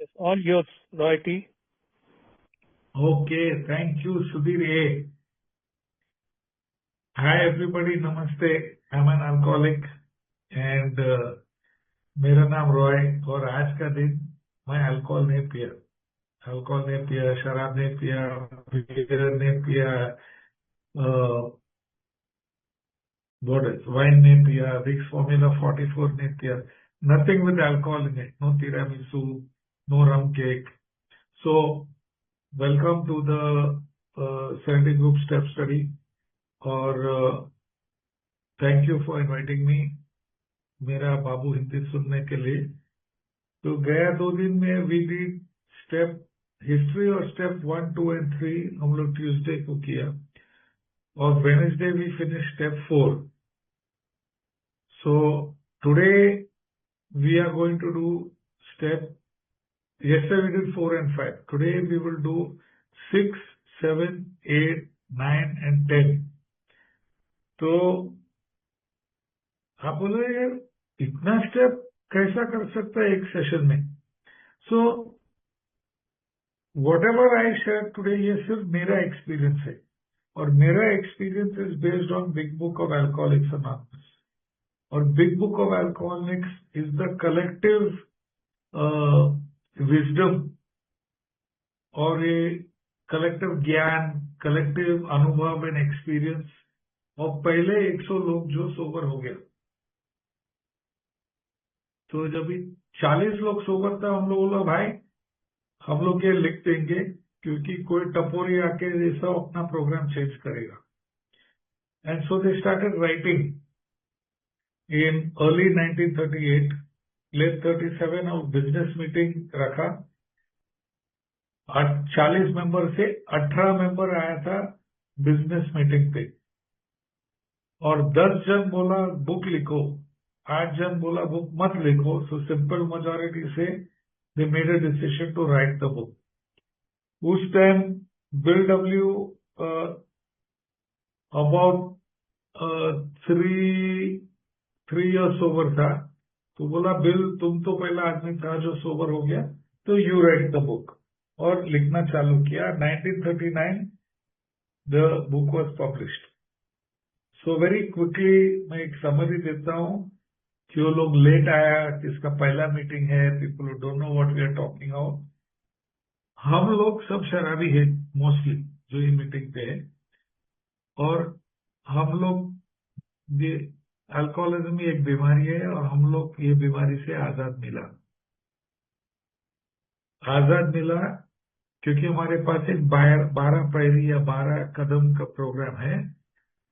It's all yours, Roy T. Okay, thank you, Sudhir A. Hi everybody, namaste. I'm an alcoholic and मेरा नाम रॉय और आज का दिन मैं अल्कोहल नहीं पिया, शराब नहीं पिया, बियर नहीं पिया, वाइन नहीं पिया, विक्स फॉर्मूला 44 नहीं पिया, nothing with alcohol in it, no tiramisu, no rum cake. So welcome to the 70 group step study और thank you for inviting me मेरा बाबू हिंदी सुनने के लिए. तो गया 2 दिन में वी डिड स्टेप हिस्ट्री और स्टेप 1, 2 and 3 हम लोग ट्यूसडे को किया और Wednesday we finish step 4. So today we are going to do step, yesterday we did 4 and 5. Today we will do 6, 7, 8, 9 and 10. तो आप बोलो यार इतना स्टेप कैसा कर सकता है एक सेशन में. So whatever I share today ये सिर्फ मेरा एक्सपीरियंस है और मेरा experience is based on Big Book of Alcoholics Anonymous. और Big Book of Alcoholics is the collective wisdom और ये कलेक्टिव ज्ञान, कलेक्टिव अनुभव एंड एक्सपीरियंस. और पहले 100 लोग जो सोबर हो गया, तो जब 40 लोग सोबर था हम लोग बोला भाई हम लोग ये लिख देंगे क्योंकि कोई टपोरी आके ये सब अपना प्रोग्राम चेंज करेगा. And so they started writing in early 1938. Late 37 और बिजनेस मीटिंग रखा. 40 मेंबर से 18 मेंबर आया था बिजनेस मीटिंग पे और 10 जन बोला बुक लिखो, 8 जन बोला बुक मत लिखो. सो सिंपल मेजॉरिटी से they made a decision to write the book. उस time Bill W about 3 years sober था. तो बोला बिल तुम तो पहला आदमी था जो सोबर हो गया, तो यू राइट द बुक. और लिखना चालू किया. 1939 the book was published. So very quickly मैं एक समरी देता हूं कि वो लोग लेट आया, किसका पहला मीटिंग है, people don't know what we are talking about. हम लोग सब शराबी है मोस्टली जो ये मीटिंग पे है और हम लोग ये अल्कोहलिज्म एक बीमारी है और हम लोग ये बीमारी से आजाद मिला क्योंकि हमारे पास एक 12 पैरी या 12 कदम का प्रोग्राम है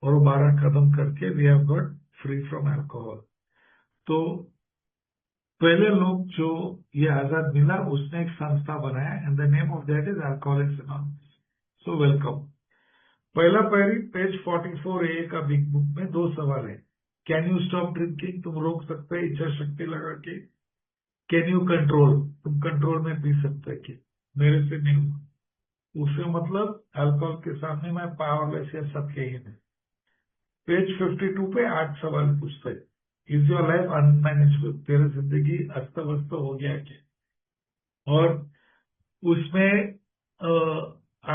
और वो 12 कदम करके we have got free from alcohol. तो पहले लोग जो ये आजाद मिला उसने एक संस्था बनाया and the name of that is alcoholics anonymous. So welcome. पहला पैरी पेज 44A का बिग बुक में 2 सवाल है. कैन यू स्टॉप ड्रिंकिंग, तुम रोक सकते हैं इच्छा शक्ति लगा के. कैन यू कंट्रोल, तुम कंट्रोल में पी सकते हैं कि मेरे से नहीं हुआ. उससे मतलब अल्कोहल के सामने मैं पावरलेस या सत्यहीन है. पेज 52 पे 8 सवाल पूछते हैं. इज योर लाइफ अनमैनेजेबल, तेरा जिंदगी अस्त व्यस्त हो गया क्या. और उसमें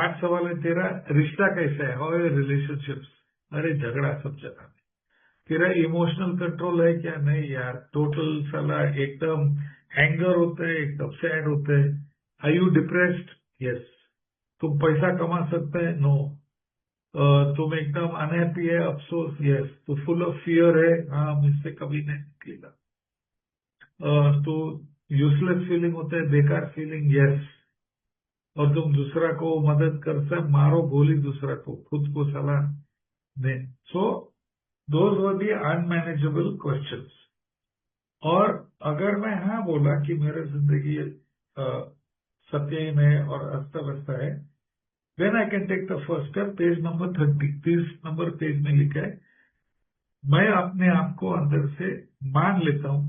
8 सवाल है. तेरा रिश्ता कैसा है, हाउ आर रिलेशनशिप्स. अरे झगड़ा सब जगह में. तेरा इमोशनल कंट्रोल है क्या, नहीं यार टोटल साला एकदम एंगर होता है, एकदम सैड होता है. Are you depressed, yes. तुम पैसा कमा सकते हैं, नो. तुम एकदम अनहैप्पी है, अफसोस, यस. तो फुल ऑफ फियर है, हाँ मुझसे कभी नहीं निकलेगा. तो यूजलेस फीलिंग होता है, बेकार फीलिंग, यस. और तुम दूसरा को मदद करते मारो गोली दूसरा को, खुद को सलाह नहीं. So those were the unmanageable questions. और अगर मैं हाँ बोला कि मेरा जिंदगी सत्यहीन है और अस्त व्यस्त है, then I can take the first step. Page number 30 number page में लिखा है मैं अपने आप को अंदर से मान लेता हूं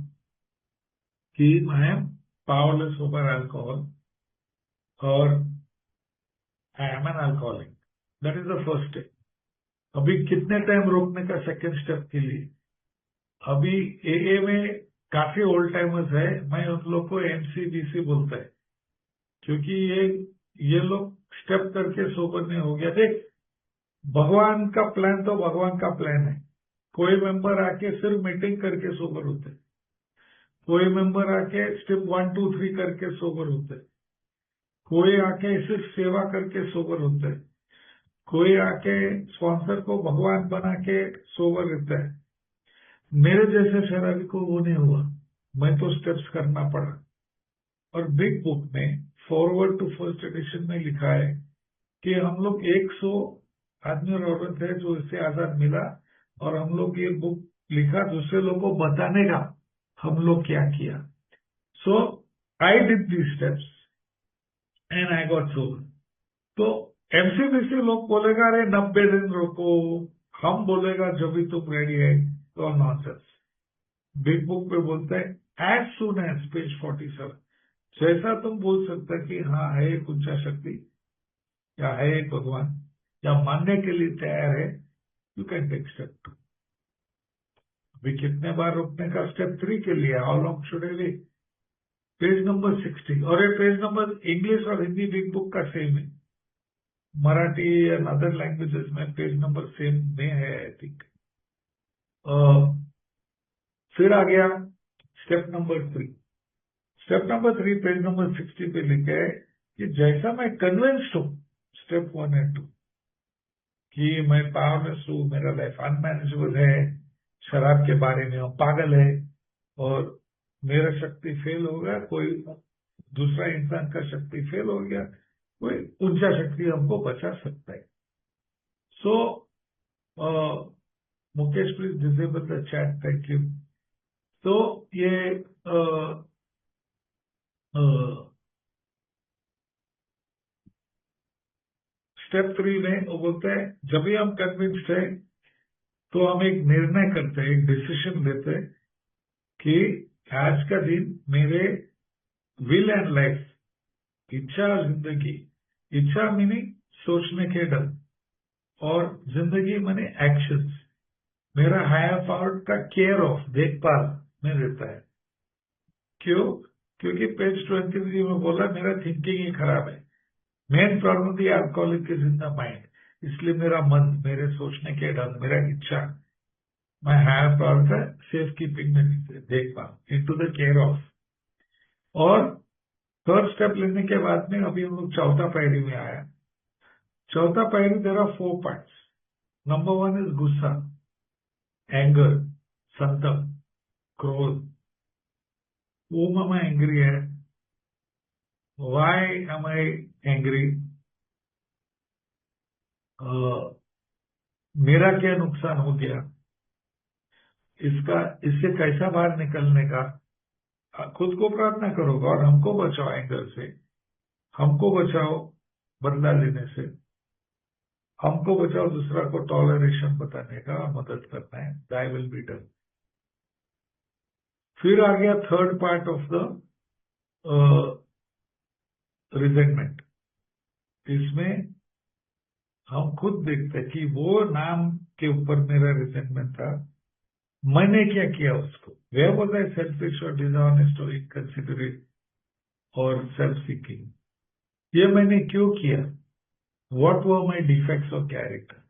कि I am powerless over alcohol और I am an alcoholic. That is the first step. अभी कितने टाइम रोकने का सेकेंड स्टेप के लिए. अभी एए में काफी ओल्ड टाइमर्स है, मैं उन लोग को एमसीबीसी बोलता है, क्योंकि ये लोग स्टेप करके सोबर नहीं हो गया। देख, भगवान का प्लान तो भगवान का प्लान है। कोई मेंबर आके सिर्फ मीटिंग करके सोबर होते, कोई मेंबर आके स्टेप 1 2 3 करके सोबर होते, कोई आके सिर्फ सेवा करके सोबर होते, कोई आके स्पॉन्सर को भगवान बना के सोबर रहता है। मेरे जैसे शराबी को वो नहीं हुआ, मैं तो स्टेप्स करना पड़ा। और बिग बुक में फॉरवर्ड टू फर्स्ट एडिशन में लिखा है कि हम लोग 100 आदमी और औरत है जो इससे आजाद मिला, और हम लोग ये बुक लिखा दूसरे लोगों को बताने का हम लोग क्या किया। So I did the steps and I got sober. तो एमसीबीसी लोग बोलेगा अरे 90 दिन रोको, हम बोलेगा जब भी तुम रेडी है, तो नॉनसेंस। बिग बुक पे बोलते हैं एज सुन एज पेज 47, जैसा तुम बोल सकते कि हाँ है एक ऊंचा शक्ति या है एक भगवान, या मानने के लिए तैयार है, यू कैन टेक स्टेप 2। अभी कितने बार रुकने का स्टेप 3 के लिए, how long should I wait? Page number 60, और ये पेज नंबर इंग्लिश और हिंदी बिग बुक का सेम है, मराठी एंड अदर लैंग्वेजेस में पेज नंबर सेम में है आई थिंक। फिर आ गया step number 3। Step number 3 page number 60 पे लिखा है कि जैसा मैं कन्विंस्ड हूं, स्टेप 1 एंड 2, कि मैं पावरलेस हूं, मेरा लाइफ अनमैनेजेबल है, शराब के बारे में हम पागल है, और मेरा शक्ति फेल हो गया, कोई दूसरा इंसान का शक्ति फेल हो गया, कोई ऊंचा शक्ति हमको बचा सकता है। So Mukesh please disable the chat, thank you. तो ये स्टेप 3 में वो बोलते हैं जब भी हम कन्विंस्ड है तो हम एक निर्णय करते हैं, एक डिसीजन लेते हैं कि आज का दिन मेरे विल एंड लाइफ, इच्छा और जिंदगी, इच्छा मीनिंग सोचने के ढंग, और जिंदगी माने एक्शंस, मेरा हायर पावर का केयर ऑफ, देखभाल में रहता है। क्यों? क्योंकि पेज 23 में बोला मेरा थिंकिंग ही खराब है। Main problem the alcoholic is in the mind, इसलिए मेरा मन, मेरे सोचने के ढंग, मेरा इच्छा, मैं हायर पावर का सेफ कीपिंग में देखभाल, इनटू द केयर ऑफ। और थर्ड स्टेप लेने के बाद में अभी हम लोग चौथा पायरी में आया। चौथा पायरी there are 4 parts. Number 1 is गुस्सा, एंगर, संतप, क्रोध। whom am I angry at? Why am I angry? मेरा क्या नुकसान हो गया, इससे कैसा बाहर निकलने का। खुद को प्रार्थना करो, गॉड हमको बचाओ एंगर से, हमको बचाओ बदला लेने से, हमको बचाओ दूसरा को टॉलरेशन बताने का, मदद करना है, दाई विल बी डन। फिर आ गया third part of the resentment. इसमें हम खुद देखते हैं कि वो नाम के ऊपर मेरा रिजेंटमेंट था, मैंने क्या किया उसको, वे वाज आई सेल्फिश और डिसऑनेस्ट और इनकंसिडरेट और सेल्फ सीकिंग, ये मैंने क्यों किया, what were my defects of character,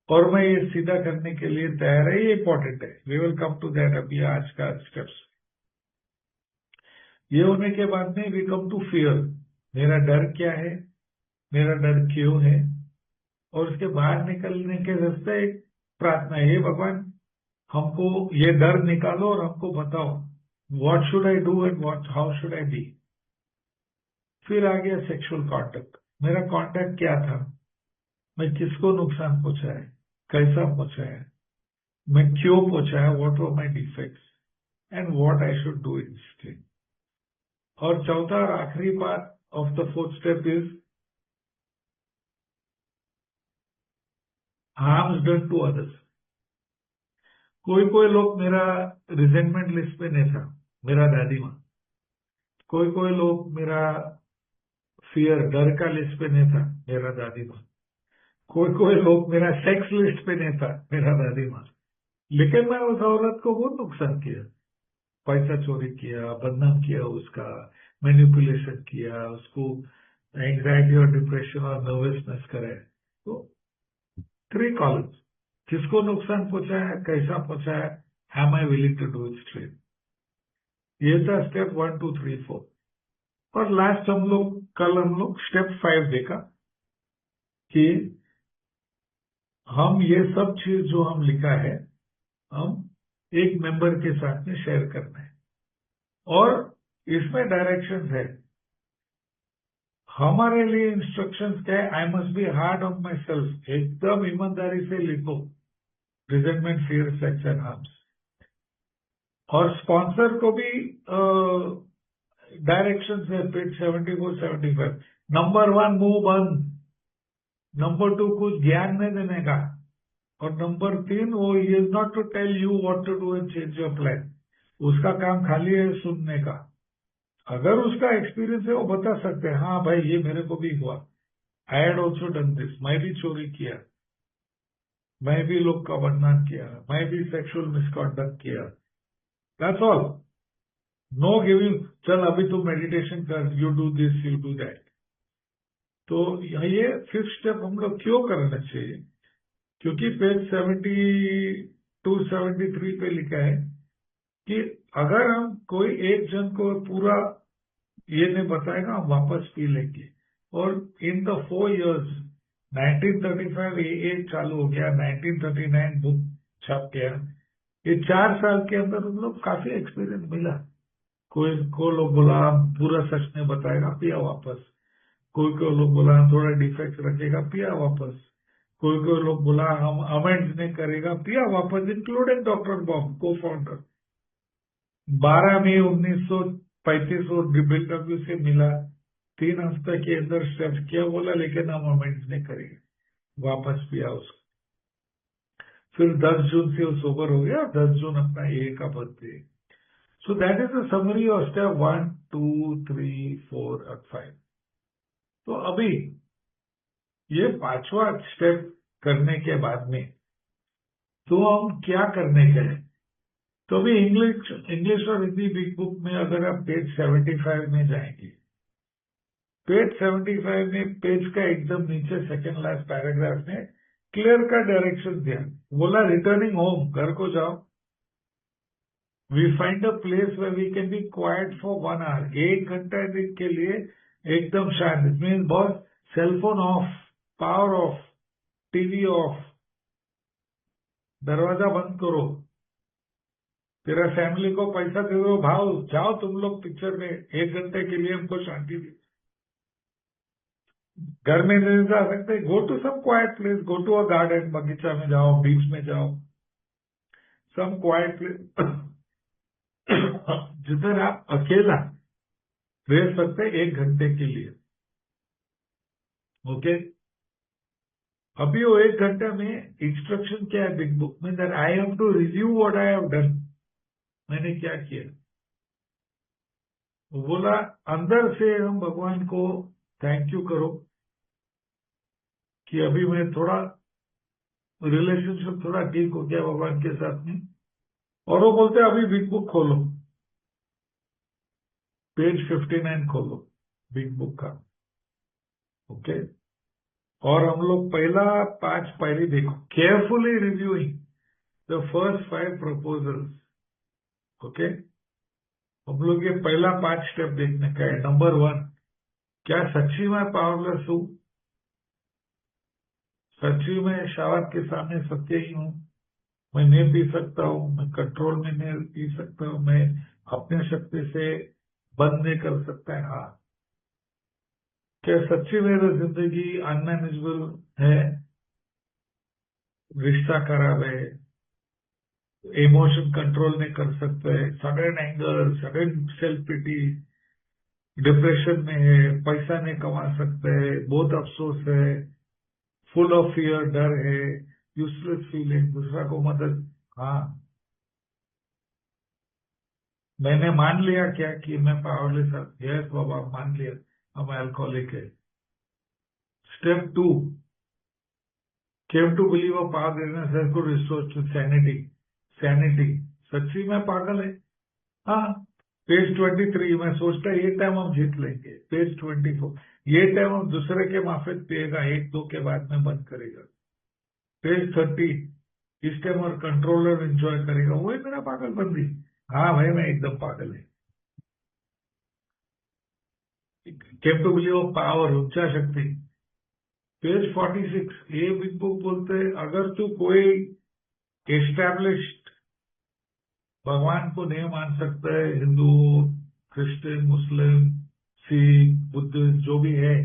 और मैं ये सीधा करने के लिए तैयार है। ये इंपॉर्टेंट है, we will come to that अभी आज का स्टेप्स। ये होने के बाद में वी कम टू फियर, मेरा डर क्या है, मेरा डर क्यों है, और उसके बाहर निकलने के रास्ते एक प्रार्थना है, हे भगवान हमको ये डर निकालो और हमको बताओ what should I do and what how should I be. फिर आ गया सेक्सुअल कॉन्टैक्ट, मेरा कॉन्टैक्ट क्या था, मैं किसको नुकसान पहुंचाया, कैसा पहुंचाया, मैं क्यों पहुंचाया, what were my defects and what I should do instead. और चौथा और आखिरी part of the fourth step is harms done to others. कोई कोई लोग मेरा रिजेंटमेंट लिस्ट पे नहीं था, मेरा दादी माँ। कोई कोई लोग मेरा फियर, डर का लिस्ट पे नहीं था, मेरा दादी माँ। कोई कोई लोग मेरा सेक्स लिस्ट पे नहीं था, मेरा दादी माँ। लेकिन मैं उस औरत को बहुत नुकसान किया, पैसा चोरी किया, बदनाम किया उसका, मैनिपुलेशन किया, उसको एंग्जाइटी और डिप्रेशन और नर्वसनेस करे। तो 3 कॉलम्स, किसको नुकसान पहुंचाया, कैसा पहुंचाया, am I willing to do it straight. ये था स्टेप 1 2 3 4। और लास्ट कल हम लोग स्टेप 5 देखा कि हम ये सब चीज जो हम लिखा है हम एक मेंबर के साथ में शेयर करना है। और इसमें डायरेक्शंस है, हमारे लिए इंस्ट्रक्शंस क्या है, I must be hard on my self, एकदम ईमानदारी से लिखो, resentment, fear, sex and harms. और स्पॉन्सर को भी डायरेक्शंस है, पेज 74 75। नंबर 1 मुंह बंद, नंबर 2 कुछ ज्ञान नहीं देने का, और नंबर 3 वो is not to tell you what to do and change your plan. उसका काम खाली है सुनने का। अगर उसका एक्सपीरियंस है वो बता सकते हैं, हाँ भाई ये मेरे को भी हुआ, I had also done this, मैं भी चोरी किया, मैं भी लोग का बदनाम किया, मैं भी सेक्सुअल मिसकॉन्डक्ट किया। That's all. नो गिविंग, चल अभी तुम मेडिटेशन कर, you do this, you do that. तो ये 5th स्टेप हम लोग क्यों करना चाहिए, क्योंकि पेज 72 73 पे लिखा है कि अगर हम कोई एक जन को पूरा ये नहीं बताएगा, हम वापस पी लेंगे। और इन द 4 years 1935 ये चालू हो गया, 1939 बुक छप गया, ये 4 साल के अंदर हम लोग काफी एक्सपीरियंस मिला। कोई को लोग बोला हम पूरा सच नहीं बताएगा, पिया वापस। कोई को लोग बोला हम थोड़ा डिफेक्ट रखेगा, पिया वापस। कोई को लोग बोला हम अमेंड्स नहीं करेगा, पिया वापस, इंक्लूडिंग डॉक्टर बॉब को फाउंडर। 12 मई 1935 को DW से मिला, 3 हफ्ते के अंदर स्टेप्स किया, बोला लेकिन हम अमेंड्स नहीं करेंगे, वापस पिया उसको। फिर 10 जून से वो सोबर हो गया, 10 जून अपना ए का birthday. So that is the summary of step 1 2 3 4 और 5। तो अभी ये 5वां स्टेप करने के बाद में तो हम क्या करने के हैं। तो अभी इंग्लिश और हिंदी बिग बुक में अगर आप पेज 75 में जाएंगे, पेज 75 में पेज का एकदम नीचे सेकेंड लास्ट पैराग्राफ में क्लियर का डायरेक्शन दिया, बोला रिटर्निंग होम, घर को जाओ, we find a place way we can be quiet for 1 hour, 1 घंटा दिन के लिए एकदम शांत। It mean boss cellphone off, power off, TV off, दरवाजा बंद करो, तेरा फैमिली को पैसा दे दो, भाव जाओ तुम लोग पिक्चर में, 1 घंटे के लिए हमको शांति दी। घर में नहीं जा सकते, go to some quiet place, go to a garden, बगीचा में जाओ, बीच में जाओ, सम क्वाइट प्लेस जिधर आप अकेला रह सकते 1 घंटे के लिए। ओके, अभी वो 1 घंटे में इंस्ट्रक्शन क्या है बिग बुक में, that I have to review what I have done, मैंने क्या किया। वो बोला अंदर से हम भगवान को थैंक यू करो कि अभी मैं थोड़ा रिलेशनशिप थोड़ा ठीक हो गया भगवान के साथ में। और वो बोलते अभी बिग बुक खोलो, पेज 59 खोलो बिग बुक का। ओके, और हम लोग पहला 5 पहले देखो, carefully reviewing the first 5 proposals. Okay, हम लोग ये पहला 5 स्टेप देखने का है। नंबर 1, क्या सच्ची मैं पावरलेस हूं, सच्ची मैं शावत के सामने सत्य ही हूं, मैं नहीं पी सकता हूं, मैं कंट्रोल में नहीं पी सकता हूं, मैं अपने शक्ति से बंद नहीं कर सकता है। हाँ, क्या सच्ची मेरी जिंदगी अनमैनेजेबल है, रिश्ता खराब है, इमोशन कंट्रोल नहीं कर सकते, sudden anger, sudden self pity, depression में है, पैसा नहीं कमा सकते, बहुत अफसोस है, फुल ऑफ फियर, डर है, यूजलेस फीलिंग, दूसरा को मदद। हाँ, मैंने मान लिया क्या कि मैं पावरलेस, यस बाबा मान लिया, हम अल्कोहलिक है। Step 2, came to believe a power illness को रिस्टोर टू सैनिटी। सैनिटी, सच्ची में पागल है, हाँ, पेज 23 मैं सोचता ये टाइम हम जीत लेंगे। पेज 24 ये टाइम हम दूसरे के माफिक पिएगा, 1-2 के बाद में बंद करेगा। पेज 30 इस टाइम और कंट्रोलर एंजॉय करेगा। वही मेरा पागलबंदी। हाँ भाई मैं एकदम पागल है। कैपेबिलिटी ऑफ पावर, ऊर्जा शक्ति। पेज 46 ये बिग बुक बोलते हैं अगर तू कोई एस्टैब्लिश्ड भगवान को नहीं मान सकता है, हिंदू, क्रिश्चियन, मुस्लिम, सिख, बुद्ध जो भी है,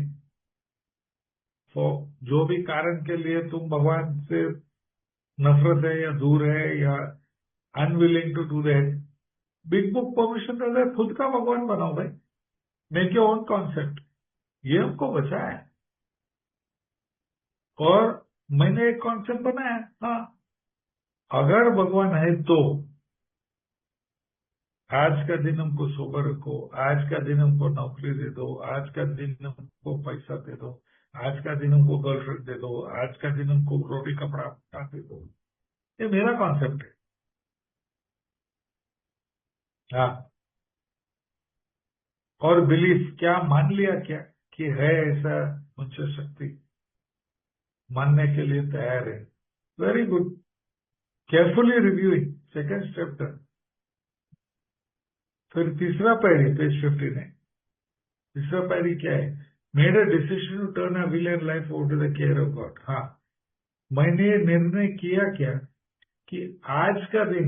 तो जो भी कारण के लिए तुम भगवान से नफरत है या दूर है या unwilling to do that, big book permission देता है खुद का भगवान बनाओ भाई, मेक योर ओन कॉन्सेप्ट। ये हमको बचा है। और मैंने एक कॉन्सेप्ट बनाया। हाँ, अगर भगवान है तो आज का दिन हमको सोबर रखो, आज का दिन हमको नौकरी दे दो, आज का दिन हमको पैसा दे दो, आज का दिन हमको गर्लफ्रेंड दे दो, आज का दिन हमको रोटी कपड़ा दे दो। ये मेरा कॉन्सेप्ट है। हाँ, और बिलीफ क्या मान लिया क्या कि है ऐसा उच्च शक्ति, मानने के लिए तैयार है। Very good. Carefully reviewing second chapter. फिर तीसरा पैरी पेज 15 है। तीसरा पैरी क्या है? Made a decision to turn a will and life over to the care of God. हाँ, मैंने निर्णय किया क्या कि आज का दिन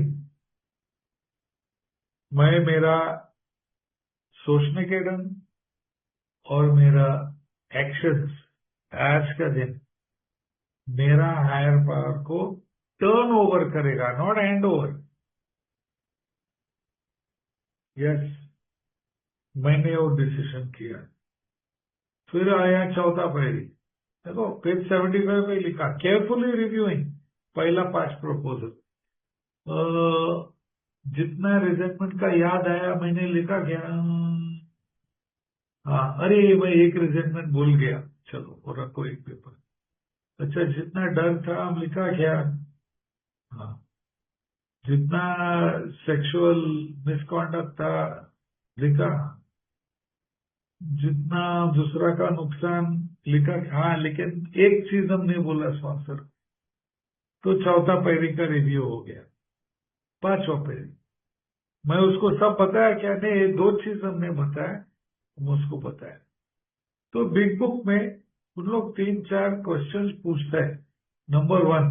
मैं मेरा सोचने के ढंग और मेरा एक्शंस, आज का दिन मेरा हायर पावर को टर्न ओवर करेगा, नॉट हैंड ओवर। यस, मैंने वो डिसीजन किया। फिर आया चौथा पैरी। देखो पेज 75 पे लिखा केयरफुली रिव्यूइंग पहला पास्ट प्रपोजल। जितना रिजेंटमेंट का याद आया मैंने लिखा क्या? हाँ, अरे मैं एक रिजेंटमेंट भूल गया, चलो और रखो एक पेपर। अच्छा, जितना डर था हम लिखा क्या? हाँ, जितना सेक्सुअल मिसकॉन्डक्ट था लिखा, जितना दूसरा का नुकसान लिखा। हाँ, लेकिन एक चीज हमने बोला स्पॉन्सर, तो चौथा पैरी का रिव्यू हो गया। पांचवा पैरी मैं उसको सब बताया क्या? नहीं, ये 2 चीज हमने बताया, हम उसको बताया। तो बिग बुक में उन लोग 3-4 क्वेश्चंस पूछते हैं। Number 1,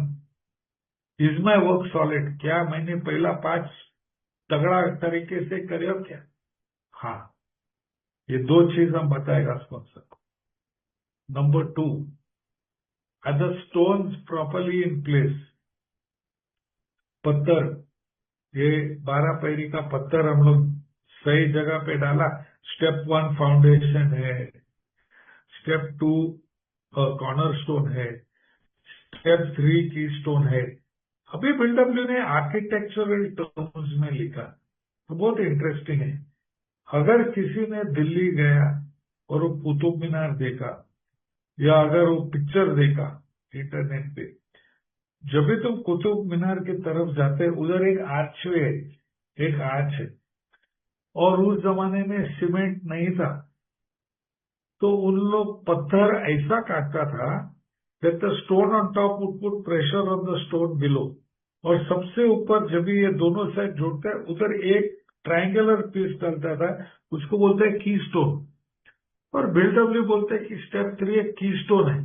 is my work solid? क्या मैंने पहला 5 तगड़ा तरीके से करे क्या? हाँ, ये 2 चीज हम बताएगा स्पॉन्सर को। Number 2, are the stones properly in place? पत्थर, ये 12 पैरी का पत्थर हम लोग सही जगह पे डाला। स्टेप 1 फाउंडेशन है, स्टेप 2 कॉर्नर स्टोन है, स्टेप 3 की स्टोन है। अभी बिल्डब्ल्यू ने आर्किटेक्चरल टर्म्स में लिखा, तो बहुत इंटरेस्टिंग है। अगर किसी ने दिल्ली गया और वो कुतुब मीनार देखा, या अगर वो पिक्चर देखा इंटरनेट पे, जब भी तुम कुतुब मीनार की तरफ जाते उधर एक आर्चवे है, एक आर्च है, और उस जमाने में सीमेंट नहीं था, तो उन लोग पत्थर ऐसा काटता था that the stone on top would put pressure on the stone below, और सबसे ऊपर जब भी ये दोनों साइड जुड़ते हैं उधर एक ट्रायंगुलर पीस डलता था, उसको बोलते हैं की स्टोन। और बिल्डब्ल्यू बोलते हैं कि स्टेप 3 एक की स्टोन है,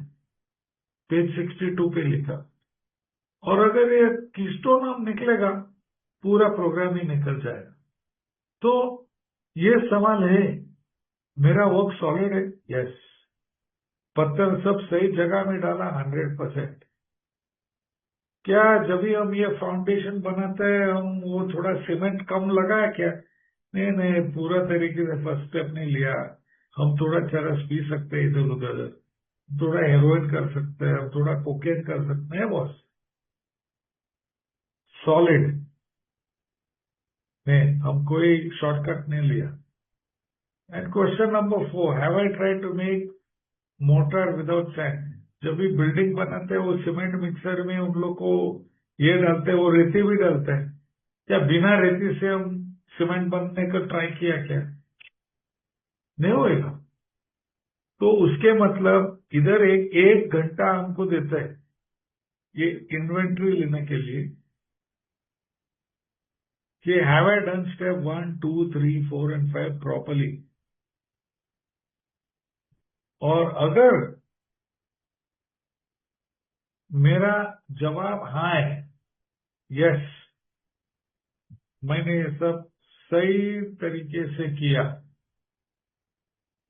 पेज 62 पे लिखा। और अगर ये की स्टोन हम निकलेगा, पूरा प्रोग्राम ही निकल जाएगा। तो ये सवाल है, मेरा वर्क सॉलिड है? यस। पत्थर सब सही जगह में डाला 100%। क्या जब भी हम ये फाउंडेशन बनाते हैं हम वो थोड़ा सीमेंट कम लगाया क्या? नहीं नहीं, पूरा तरीके से फर्स्ट स्टेप नहीं लिया। हम थोड़ा चरस पी सकते हैं इधर उधर, थोड़ा हेरोइन कर सकते हैं, हम थोड़ा कोकेन कर सकते हैं बॉस। सॉलिड में हम कोई शॉर्टकट नहीं लिया। And question number 4, have I tried to make mortar without sand? जब भी बिल्डिंग बनाते हैं वो सीमेंट मिक्सर में उन लोग को ये डालते हैं, वो रेती भी डालते हैं, क्या बिना रेती से हम सीमेंट बनने का ट्राई किया क्या? नहीं होएगा। तो उसके मतलब इधर एक घंटा हमको देता है ये इन्वेंट्री लेने के लिए कि have I done step 1, 2, 3, 4 and 5 properly. और अगर मेरा जवाब हाँ है, यस, मैंने ये सब सही तरीके से किया,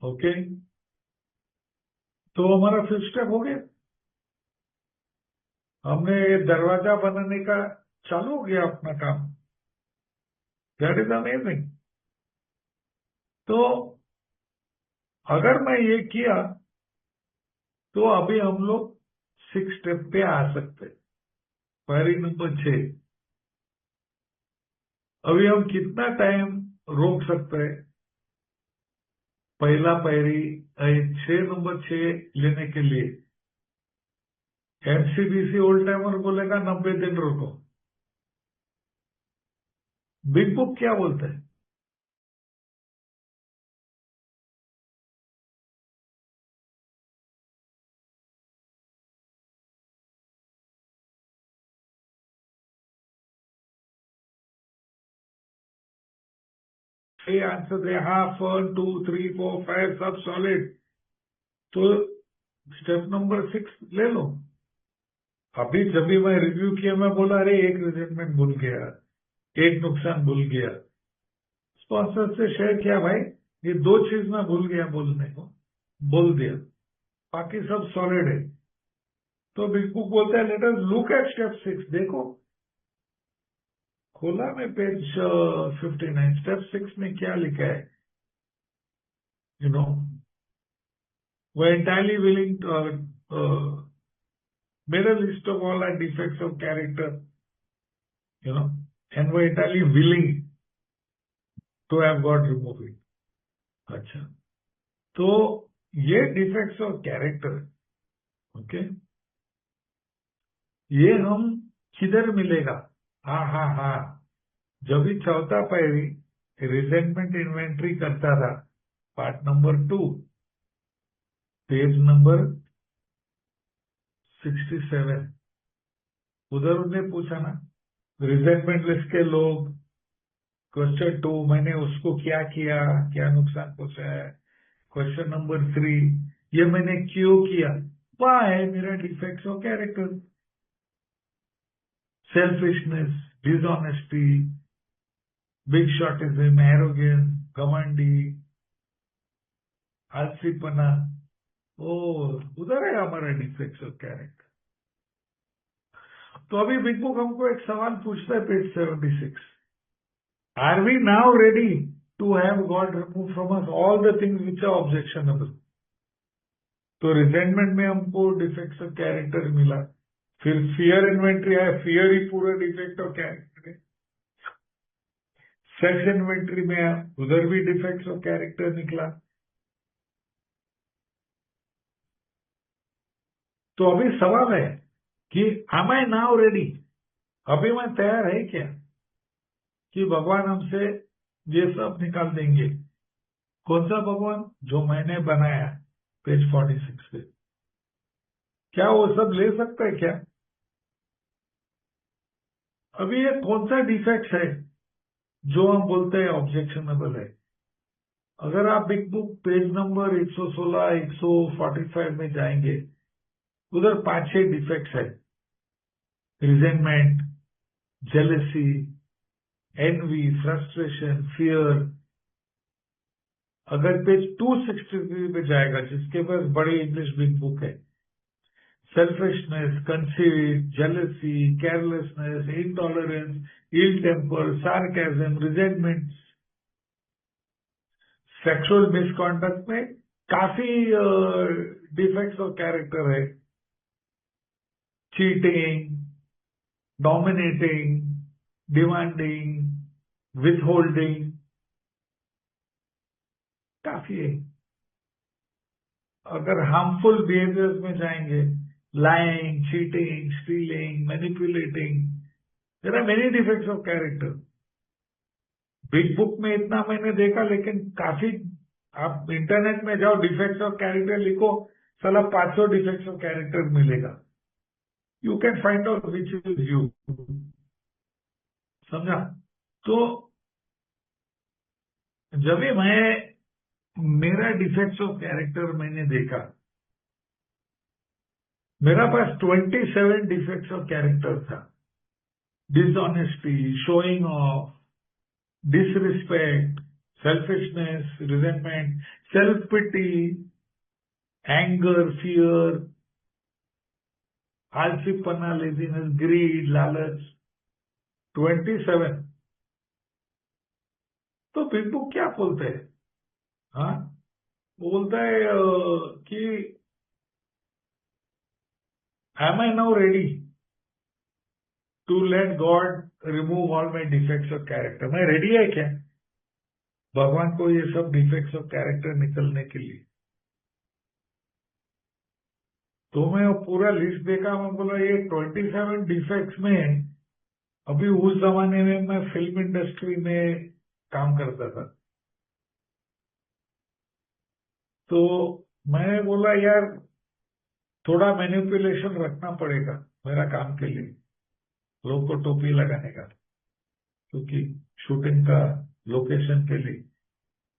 ओके, तो हमारा फिफ्थ स्टेप हो गया। हमने ये दरवाजा बनाने का चालू हो गया अपना काम। That is amazing. तो अगर मैं ये किया तो अभी हम लोग 6 स्टेप पे आ सकते। पायरी नंबर 6। अभी हम कितना टाइम रोक सकते हैं? पहला पायरी 6 लेने के लिए एमसीबीसी ओल्ड टाइमर बोलेगा 90 दिन रोको। बिग बुक क्या बोलता है? ये आंसर दे, हाँ, 1, 2, 3, 4, 5 सब सॉलिड। तो स्टेप नंबर 6 ले लो। अभी जब भी मैं रिव्यू किया मैं बोला अरे एक रिजेक्टमेंट भूल गया, एक नुकसान भूल गया। स्पॉन्सर से शेयर किया, भाई ये 2 चीज मैं भूल गया बोलने को, बोल दिया, बाकी सब सॉलिड है। तो बिग बुक बोलता है let us look at step 6। देखो, खोला में पेज 59, स्टेप 6 में क्या लिखा है? You know, we're entirely willing to made a list of all our defects of character, you know, and we're entirely willing to have got removed it. अच्छा, तो ये डिफेक्ट्स ऑफ कैरेक्टर, ओके, ये हम किधर मिलेगा? हाँ हाँ हाँ, जब भी चौथा पायरी रिजेंटमेंट इन्वेंट्री करता था, पार्ट नंबर 2, पेज नंबर 67, उधर उन्हें पूछा ना, रिजेंटमेंट लिस्ट के लोग, क्वेश्चन 2 मैंने उसको क्या किया, क्या नुकसान पहुंचाया, क्वेश्चन नंबर 3 ये मैंने क्यों किया, वहां है मेरा defects of character. Selfishness, dishonesty, big shotism, arrogance, घमंडी, आलसीपना, ओ उधर है हमारा डिफेक्ट्स ऑफ कैरेक्टर। तो अभी बिग बुक हमको एक सवाल पूछता है, page 76, are we now ready to have God remove from us all the things which are objectionable? तो रिजेंटमेंट में हमको डिफेक्ट्स ऑफ कैरेक्टर मिला, फिर फियर इन्वेंट्री आया, फियर ही पूरा डिफेक्ट ऑफ कैरेक्टर है। सेक्स इन्वेंट्री में आया, उधर भी डिफेक्ट्स ऑफ कैरेक्टर निकला। तो अभी सवाल है कि एम आई नाउ रेडी? अभी मैं तैयार है क्या कि भगवान हमसे ये सब निकाल देंगे? कौन सा भगवान? जो मैंने बनाया, पेज 46 पे। क्या वो सब ले सकता है क्या? अभी ये कौन सा डिफेक्ट है जो हम बोलते हैं ऑब्जेक्शनेबल है? अगर आप बिग बुक पेज नंबर 116, 145 में जाएंगे, उधर 5-6 डिफेक्ट्स है। Resentment, jealousy, envy, frustration, fear. अगर पेज 263 पे जाएगा, जिसके पास बड़ी इंग्लिश बिग बुक है, selfishness, conceit, jealousy, carelessness, intolerance, ill temper, sarcasm, resentment, sexual misconduct में काफी डिफेक्ट्स ऑफ कैरेक्टर है। चीटिंग, डोमिनेटिंग, डिमांडिंग, विथहोल्डिंग, काफी है। अगर हार्मफुल बिहेवियर्स में जाएंगे, lying, cheating, stealing, manipulating, there are many defects of character. Big book में इतना मैंने देखा, लेकिन काफी, आप इंटरनेट में जाओ, डिफेक्ट्स ऑफ कैरेक्टर लिखो, साला 500 डिफेक्ट्स ऑफ कैरेक्टर मिलेगा. You can find out which is you. समझा? तो जब भी मेरा डिफेक्ट्स ऑफ कैरेक्टर मैंने देखा, मेरा पास 27 डिफेक्ट्स ऑफ कैरेक्टर था. Dishonesty, showing off, disrespect, selfishness, resentment, self-pity, anger, fear, आलसीपना, लेजीनेस, ग्रीड, लालच, 27. तो बिग बुक क्या बोलते हैं? हाँ, बोलता है कि am I now ready to let God remove all my defects of character. मैं रेडी है क्या भगवान को ये सब डिफेक्ट्स ऑफ कैरेक्टर निकलने के लिए? तो मैं पूरा लिस्ट देखा, मैं बोला ये 27 डिफेक्ट्स में, अभी उस जमाने में मैं फिल्म इंडस्ट्री में काम करता था, तो मैंने बोला यार थोड़ा मैनिपुलेशन रखना पड़ेगा मेरा काम के लिए, लोग को टोपी लगाने का, क्योंकि शूटिंग का लोकेशन के लिए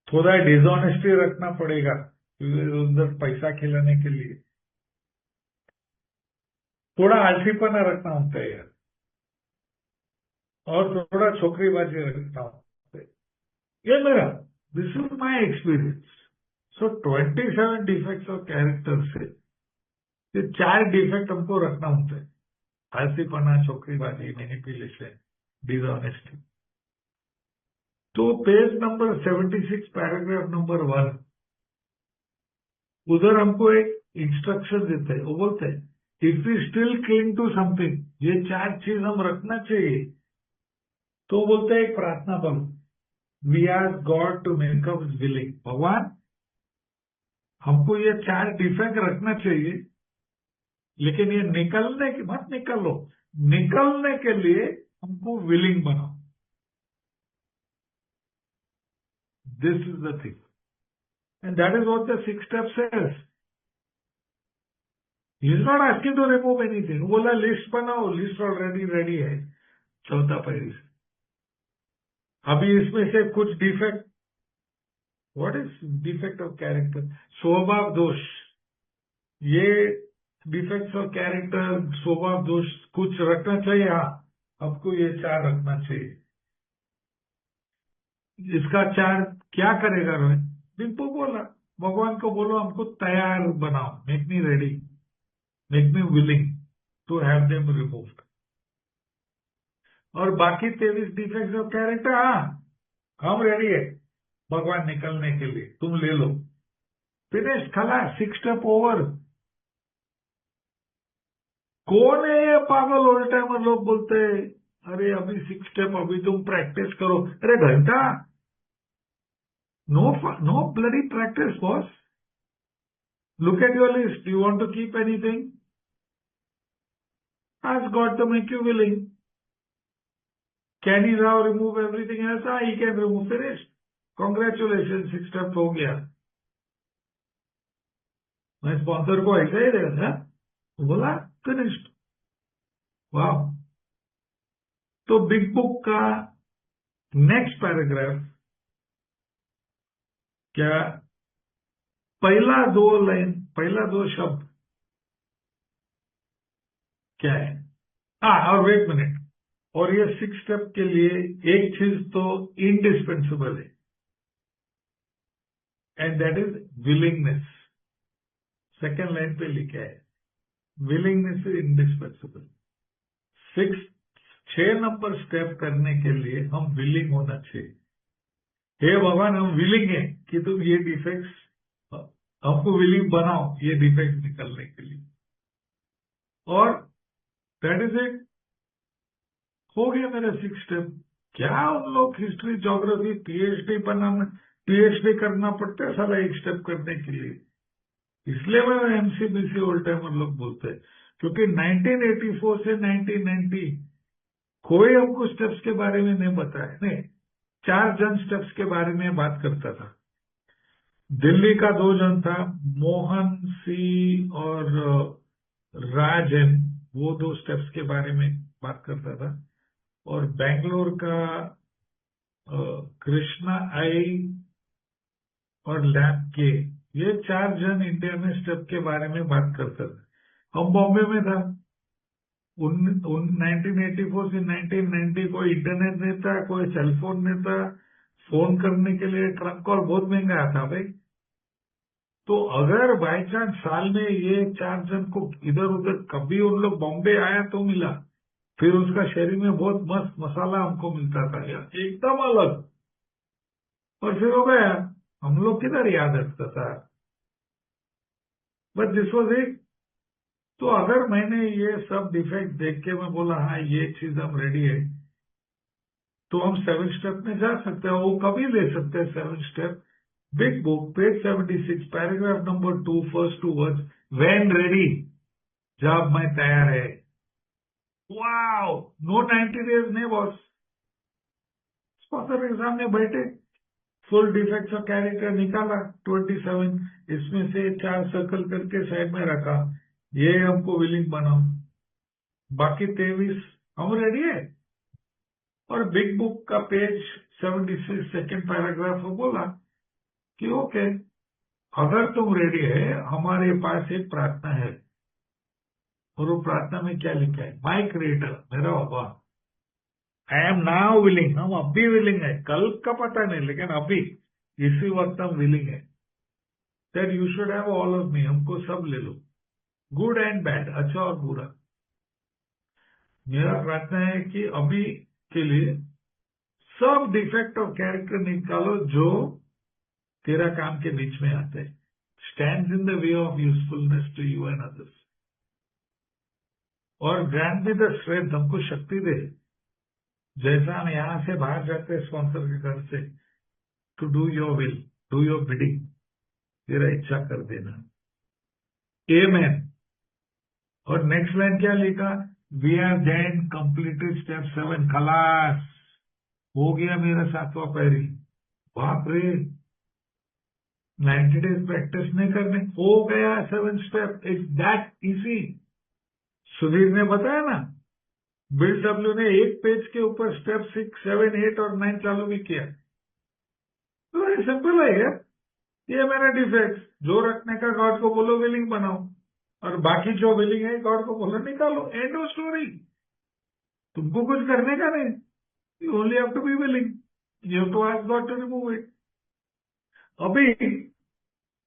थोड़ा डिसऑनेस्टी रखना पड़ेगा, क्योंकि उधर पैसा खिलाने के लिए थोड़ा आलसीपना रखना होता है यार, और थोड़ा छोकरीबाजी रखना होता है. ये मेरा, this is my experience. So 27 defects of character से ये 4 डिफेक्ट हमको रखना होता है: आलसीपना, छोकरीबाजी, मैनिपुलेशन, डिसऑनेस्टी. तो पेज नंबर 76, पैराग्राफ नंबर 1, उधर हमको एक इंस्ट्रक्शन देते हैं. वो बोलते हैं if we still cling to something, ये 4 चीज हम रखना चाहिए, तो बोलते हैं एक प्रार्थना करो, we are God to make us willing. भगवान हमको ये 4 डिफेक्ट रखना चाहिए, लेकिन ये निकलने की मत निकलो, निकलने के लिए हमको विलिंग बनाओ. This is the thing, and that is what the 6 step says. He is not asking to remove anything. बोला लिस्ट बनाओ, लिस्ट ऑलरेडी रेडी है, चौथा पेज. अभी इसमें से कुछ defect, what is defect of character? स्वभाव दोष. ये डिफेक्ट्स ऑफ कैरेक्टर, स्वभाव दोष कुछ रखना चाहिए. हाँ, आपको ये 4 रखना चाहिए. इसका 4 क्या करेगा रोहित? बिल्कुल बोला, भगवान को बोलो हमको तैयार बनाओ, make me ready, make me willing to have them removed. और बाकी 23 डिफेक्ट्स ऑफ कैरेक्टर, हाँ हम रेडी है भगवान निकलने के लिए, तुम ले लो. फिनिश, खलास, 6 स्टेप ओवर. कौन है ये पागल ओल्ड टाइमर लोग बोलते हैं अरे अभी 6 स्टेप, अभी तुम प्रैक्टिस करो. अरे घंटा, no bloody practice boss. Look at your list, you want to keep anything, ask God to make you willing. Can he now remove everything else? He can remove. Finished. Congratulations, 6 step हो गया. मैं sponsor को ऐसा ही देगा था, बोला finished. वाह. तो बिग बुक का नेक्स्ट पैराग्राफ क्या, पहला 2 लाइन, पहला 2 शब्द क्या है? और वेट मिनट, और ये 6 स्टेप के लिए एक चीज तो इंडिस्पेंसिबल है, and that is willingness. Second line पे लिखा है willingness is indispensable. 6 number step करने के लिए हम विलिंग होना चाहिए. हे भगवान, हम विलिंग है कि तुम ये डिफेक्ट्स, हमको विलिंग बनाओ ये डिफेक्ट्स निकलने के लिए. और दैट इज इट, हो गया मेरा 6 स्टेप. क्या उन लोग हिस्ट्री, ज्योग्राफी, पीएचडी करना पड़ता है साला 1 स्टेप करने के लिए? इसलिए मैं एमसीबीसी ओल्ड टाइमर लोग बोलते हैं, क्योंकि 1984 से 1990 कोई हमको स्टेप्स के बारे में नहीं बताया. नहीं, 4 जन स्टेप्स के बारे में बात करता था। दिल्ली का 2 जन था, मोहन सी और राजन, वो 2 स्टेप्स के बारे में बात करता था। और बेंगलोर का कृष्णा आई और लैब के, ये 4 जन इंडिया में स्टेप के बारे में बात करते थे। हम बॉम्बे में था 1984 से 1990, कोई इंटरनेट नहीं था, कोई सेलफोन नहीं था, फोन करने के लिए ट्रंक कॉल बहुत महंगा आता भाई। तो अगर बाई चांस साल में ये 4 जन को इधर उधर कभी उन लोग बॉम्बे आया तो मिला, फिर उसका शहरी में बहुत मस्त मसाला हमको मिलता था यार, एकदम अलग, और फिर हो गया। हम लोग किधर याद रखता था, बट दिस वॉज इट। तो अगर मैंने ये सब डिफेक्ट देख के मैं बोला हाँ ये चीज हम रेडी है, तो हम 7 स्टेप में जा सकते हैं। वो कभी ले सकते हैं 7 step. Big book page 76 paragraph number 2 first 2 words, when ready, जब मैं तैयार है। वाओ, नो 90 डेज नहीं बॉस। स्पॉन्सर एग्जाम में बैठे, फुल डिफेक्ट्स ऑफ कैरेक्टर निकाला 27, इसमें से 4 सर्कल करके साइड में रखा, ये हमको विलिंग बनाओ, बाकी 23 हम रेडी है। और बिग बुक का पेज 76 सेकेंड पैराग्राफ में बोला कि ओके, अगर तुम रेडी है, हमारे पास एक प्रार्थना है। और वो प्रार्थना में क्या लिखा है, माय क्रिएटर, मेरा बाबा, आई एम नाउ विलिंग, हम अभी विलिंग है, कल का पता नहीं लेकिन अभी इसी वक्त हम विलिंग है, that you should have all of me, हमको सब ले लो, गुड एंड बैड, अच्छा और बुरा। मेरा प्रार्थना है कि अभी के लिए सब डिफेक्ट ऑफ कैरेक्टर निकालो जो तेरा काम के बीच में आते हैं, stands in the way of usefulness to you and others, और ग्रांट मी द स्ट्रेंथ, हमको शक्ति दे, जैसा हम यहां से बाहर जाते हैं स्पॉन्सर के घर से, to do your will, do your bidding, तेरा इच्छा कर देना, आमेन। और नेक्स्ट लाइन क्या लिखा, we have then completed step 7, खलास हो गया मेरा 7वां पैरी। बाप रे, 90 डेज प्रैक्टिस नहीं करने, हो गया 7 step, it's that easy. Sudhir ने बताया ना, बिल डब्ल्यू ने एक पेज के ऊपर स्टेप 6, 7, 8 और 9 चालू भी किया। तो ये सिंपल है यार, ये मेरा डिफेक्ट, जो रखने का गॉड को बोलो विलिंग बनाओ, और बाकी जो विलिंग है गॉड को बोलो निकालो, एंड ऑफ स्टोरी। तुमको कुछ करने का नहीं, you only have to be willing, you have to ask God to remove it. अभी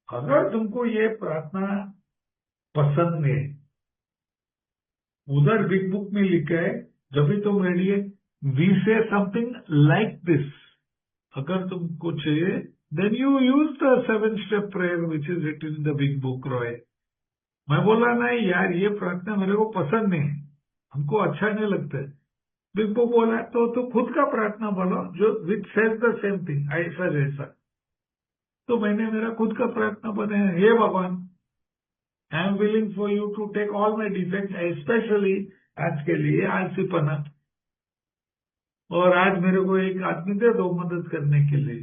अगर तुमको ये प्रार्थना पसंद है, उधर बिग बुक में लिखा है, जब भी तुम रेडी है, वी से समथिंग लाइक दिस, अगर तुमको चाहिए, then you use the 7 step prayer which is written in the big book रॉय। मैं बोला नहीं यार, ये प्रार्थना मेरे को पसंद नहीं, हमको अच्छा नहीं लगता है। बिग बुक बोला तो खुद का प्रार्थना बोलो जो which says the same thing, ऐसा जैसा। तो मैंने मेरा खुद का प्रार्थना बनाया, हे भगवान, I am willing for you to take all my defect, specially आज के लिए आलसीपना, और आज मेरे को एक आदमी दे दो मदद करने के लिए,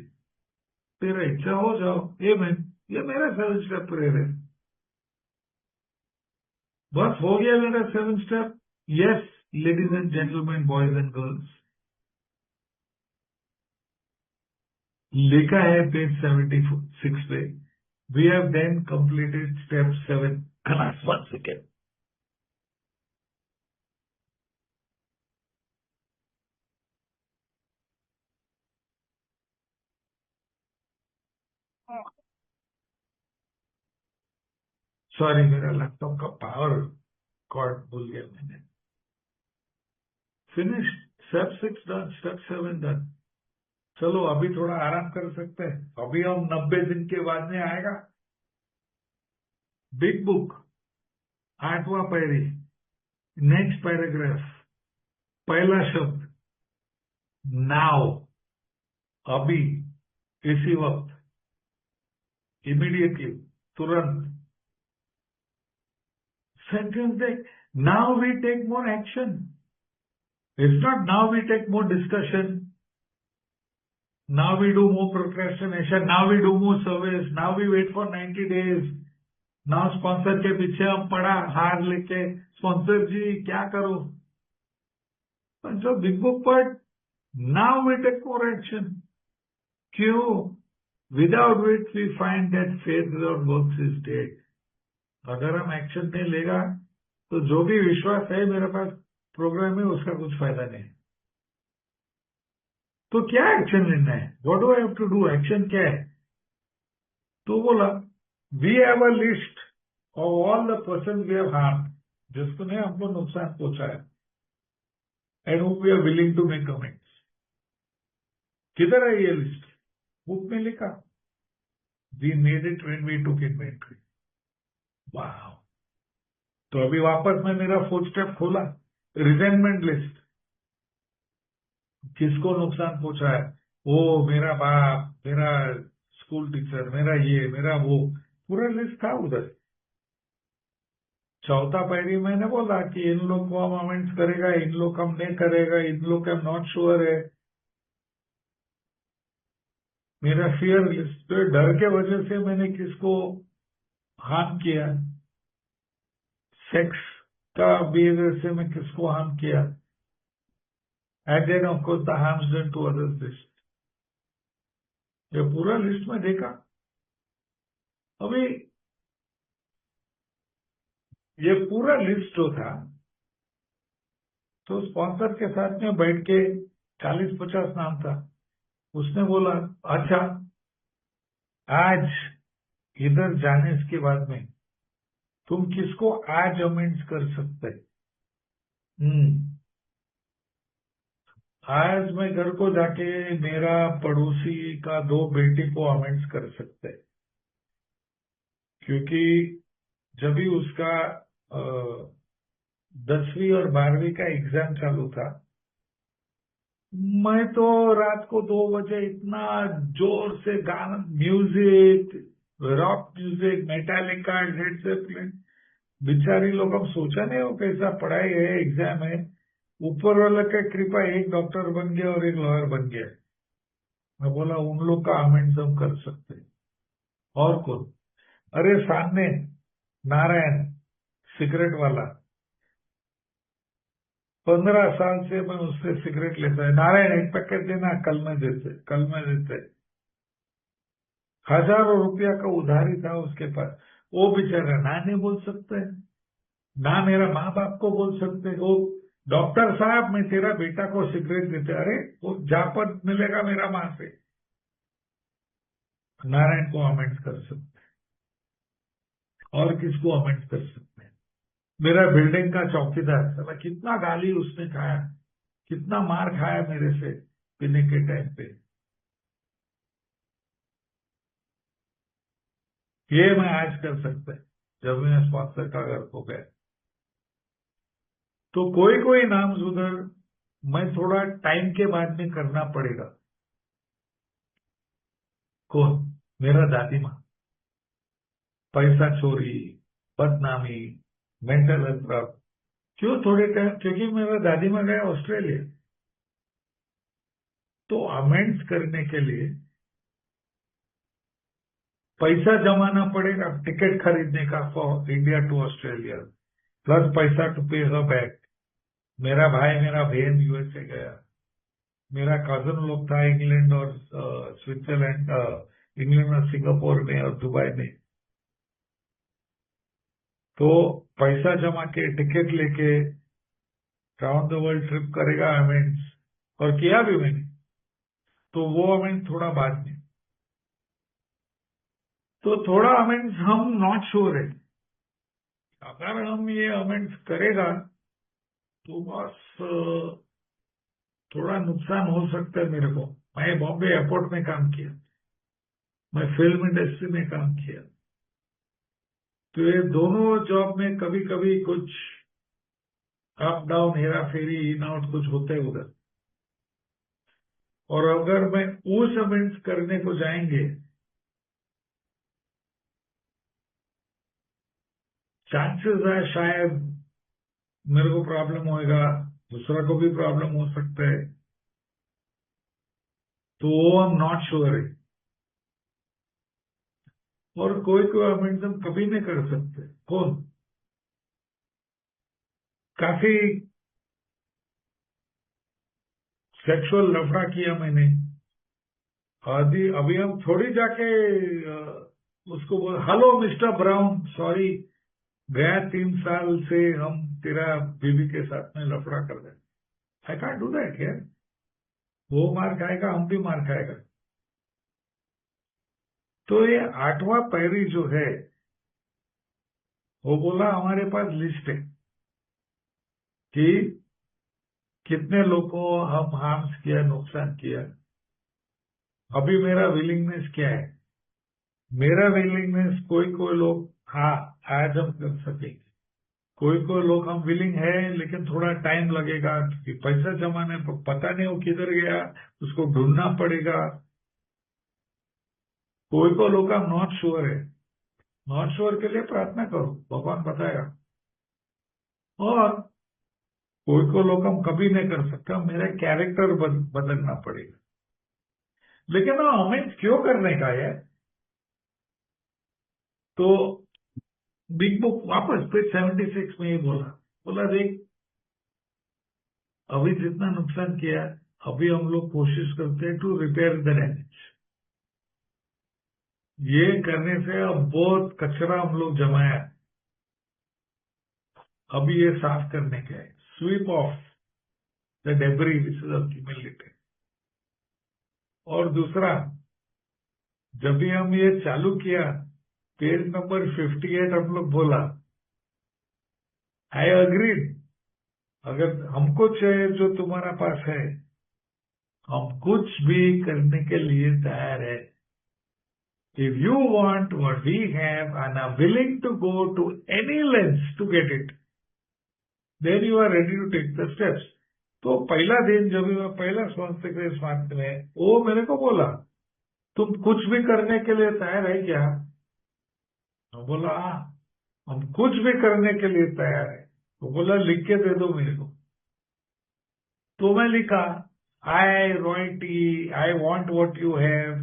तेरा इच्छा हो जाओ, आमेन। ये मेरा 7 स्टेप प्रेयर है। बस हो गया मेरा 7 step. Yes ladies and gentleman, boys and girls, लिखा है पेज 76 पे, we have then completed step 7, class 1 second. Sorry, मेरा लैपटॉप का पावर कॉर्ड भूल गया मैंने। Finish, step 6 done, step 7 done. चलो अभी थोड़ा आराम कर सकते हैं, अभी हम 90 दिन के बाद में आएगा बिग बुक 8वां पैरी, नेक्स्ट पैराग्राफ, पहला शब्द नाउ, अभी, इसी वक्त, इमीडिएटली, तुरंत। सेंटेंस देख, now we take more action, it's not now we take more discussion, Now we do more procrastination. Now we do more service. Now we wait for 90 days. Now sponsor के पीछे हम पड़ा हार लेके sponsor जी क्या करो. So big book, but now we take more action. क्यों? Without which we find that faith without works is dead. अगर हम एक्शन नहीं लेगा तो जो भी विश्वास है मेरे पास प्रोग्राम में उसका कुछ फायदा नहीं. तो क्या एक्शन लेना है? What do I have to do? Action क्या है? तो बोला we have a list of all the person we have harm, जिसने हमको नुकसान पहुंचाया, and who we are willing to make comments. किधर है ये लिस्ट? बुक में लिखा. We made it when we took inventory. वाह. तो अभी वापस मैं मेरा फोर्थ स्टेप खोला, रिजेंटमेंट लिस्ट. किसको नुकसान पहुंचा है? वो मेरा बाप, मेरा स्कूल टीचर, मेरा ये, मेरा वो, पूरा लिस्ट था उधर. चौथा पैरी मैंने बोला कि इन लोग को हम अमेंड्स करेगा, इन लोग हम नहीं करेगा, इन लोग का नॉट श्योर है. मेरा फियर लिस्ट, तो डर के वजह से मैंने किसको हार्म किया, सेक्स का बिहेवियर से मैं किसको हार्म किया, and then of course the harms done to others list. ये पूरा लिस्ट में देखा. अभी ये पूरा लिस्ट जो था, तो स्पॉन्सर के साथ में बैठ के 40-50 नाम था. उसने बोला अच्छा आज इधर जाने के बाद में तुम किसको आज अमेंड्स कर सकते? आज मैं घर को जाके मेरा पड़ोसी का 2 बेटी को अमेंड्स कर सकते, क्योंकि जब भी उसका 10वीं और 12वीं का एग्जाम चालू था, मैं तो रात को 2 बजे इतना जोर से गाना, music, rock music, Metallica, Led Zeppelin, बेचारी लोग, हम सोचा नहीं हो कैसा पढ़ाई है, एग्जाम है, ऊपर वाला का कृपा एक डॉक्टर बन गया और एक लॉयर बन गया. मैं बोला उन लोग का अमेंड्स हम कर सकते. और कौन? अरे सामने नारायण सिगरेट वाला, 15 साल से मैं उससे सिगरेट लेता है. नारायण एक पैकेट देना, कल में देते, कल में देते. हजारों रुपया का उधारी था उसके पास. वो बेचारा ना नहीं बोल सकते, ना मेरा माँ बाप को बोल सकते. वो डॉक्टर साहब मैं तेरा बेटा को सिगरेट देते, अरे वो जापद मिलेगा मेरा माँ से. नारायण को अमेंड्स कर सकते, और किसको अमेंड्स कर सकते हैं? मेरा बिल्डिंग का चौकीदार, साला कितना गाली उसने खाया, कितना मार खाया मेरे से पीने के टाइम पे. ये मैं आज कर सकता है जब मैं स्पॉन्सर का घर को गया. तो कोई कोई नाम उधर मैं थोड़ा टाइम के बाद में करना पड़ेगा. कौन? मेरा दादी माँ. पैसा चोरी, बदनामी, मेंटल हेल्थ प्रॉब्लम. क्यों थोड़े टाइम? क्योंकि मेरा दादी माँ गया ऑस्ट्रेलिया. तो अमेंड्स करने के लिए पैसा जमाना पड़ेगा, टिकट खरीदने का for India to Australia, plus पैसा टू पे हर बैक. मेरा भाई, मेरा बहन यूएसए गया, मेरा कजन लोग था इंग्लैंड और स्विट्जरलैंड, इंग्लैंड और सिंगापुर में और दुबई में. तो पैसा जमा के टिकट लेके राउंड द वर्ल्ड ट्रिप करेगा अमेंड्स, और किया भी मैंने. तो वो अमेंड्स थोड़ा बाद में. तो थोड़ा अमेंड्स हम नॉट श्योर है. अगर हम ये अमेंड्स करेगा तो बस थोड़ा नुकसान हो सकता है मेरे को. मैं बॉम्बे एयरपोर्ट में काम किया, मैं फिल्म इंडस्ट्री में काम किया. तो ये दोनों जॉब में कभी कभी कुछ अप डाउन, हेरा फेरी, इन आउट कुछ होते हैं उधर. और अगर मैं उस अमेंड्स करने को जाएंगे, चांसेस है शायद मेरे को प्रॉब्लम होएगा, दूसरा को भी प्रॉब्लम हो सकता है. तो वो हम नॉट श्योर है, और कोई कोई अमेंड हम कभी नहीं कर सकते। कौन? काफी सेक्सुअल लफड़ा किया मैंने, अभी हम थोड़ी जाके उसको बोल, हेलो मिस्टर ब्राउन, सॉरी, गया 3 साल से हम तेरा बीवी के साथ में लफड़ा कर रहे। आई कांट डू दैट यार। वो मार खाएगा, हम भी मार खाएगा। तो ये 8वां पैरी जो है, वो बोला हमारे पास लिस्ट है कि कितने लोगों को हम हार्म्स किया, नुकसान किया। अभी मेरा विलिंगनेस क्या है? मेरा विलिंगनेस, कोई कोई लोग, हाँ, आज हम कर सकेंगे, कोई कोई लोग हम विलिंग है, लेकिन थोड़ा टाइम लगेगा क्योंकि पैसा जमाने पर पता नहीं वो किधर गया, उसको ढूंढना पड़ेगा। कोई कोई लोग हम नॉट श्योर है, नॉट श्योर के लिए प्रार्थना करो, भगवान बताएगा। और कोई कोई लोग हम कभी नहीं कर सकता, मेरा कैरेक्टर बदलना पड़ेगा। लेकिन हमें क्यों करने का है? तो बिग बुक वापस पेज 76 में ही बोला, बोला देख, अभी जितना नुकसान किया, अभी हम लोग कोशिश करते हैं टू रिपेयर द डैमेज। ये करने से अब बहुत कचरा हम लोग जमाया, अभी ये साफ करने का है, sweep off the debris which is accumulated. और दूसरा, जब भी हम ये चालू किया, पेज नंबर 58 हम लोग बोला, आई अग्रीड, अगर हमको चाहिए जो तुम्हारा पास है, हम कुछ भी करने के लिए तैयार है। If you want what we have and are willing to go to any lengths to get it, then you are ready to take the steps. तो पहला दिन जब भी मैं पहला संस्कृत स्मार्ट में, वो मेरे को बोला, तुम कुछ भी करने के लिए तैयार है क्या? तो बोला हाँ, हम कुछ भी करने के लिए तैयार है। तो बोला लिख के दे दो मेरे को। तो मैं लिखा, I royalty, I want what you have,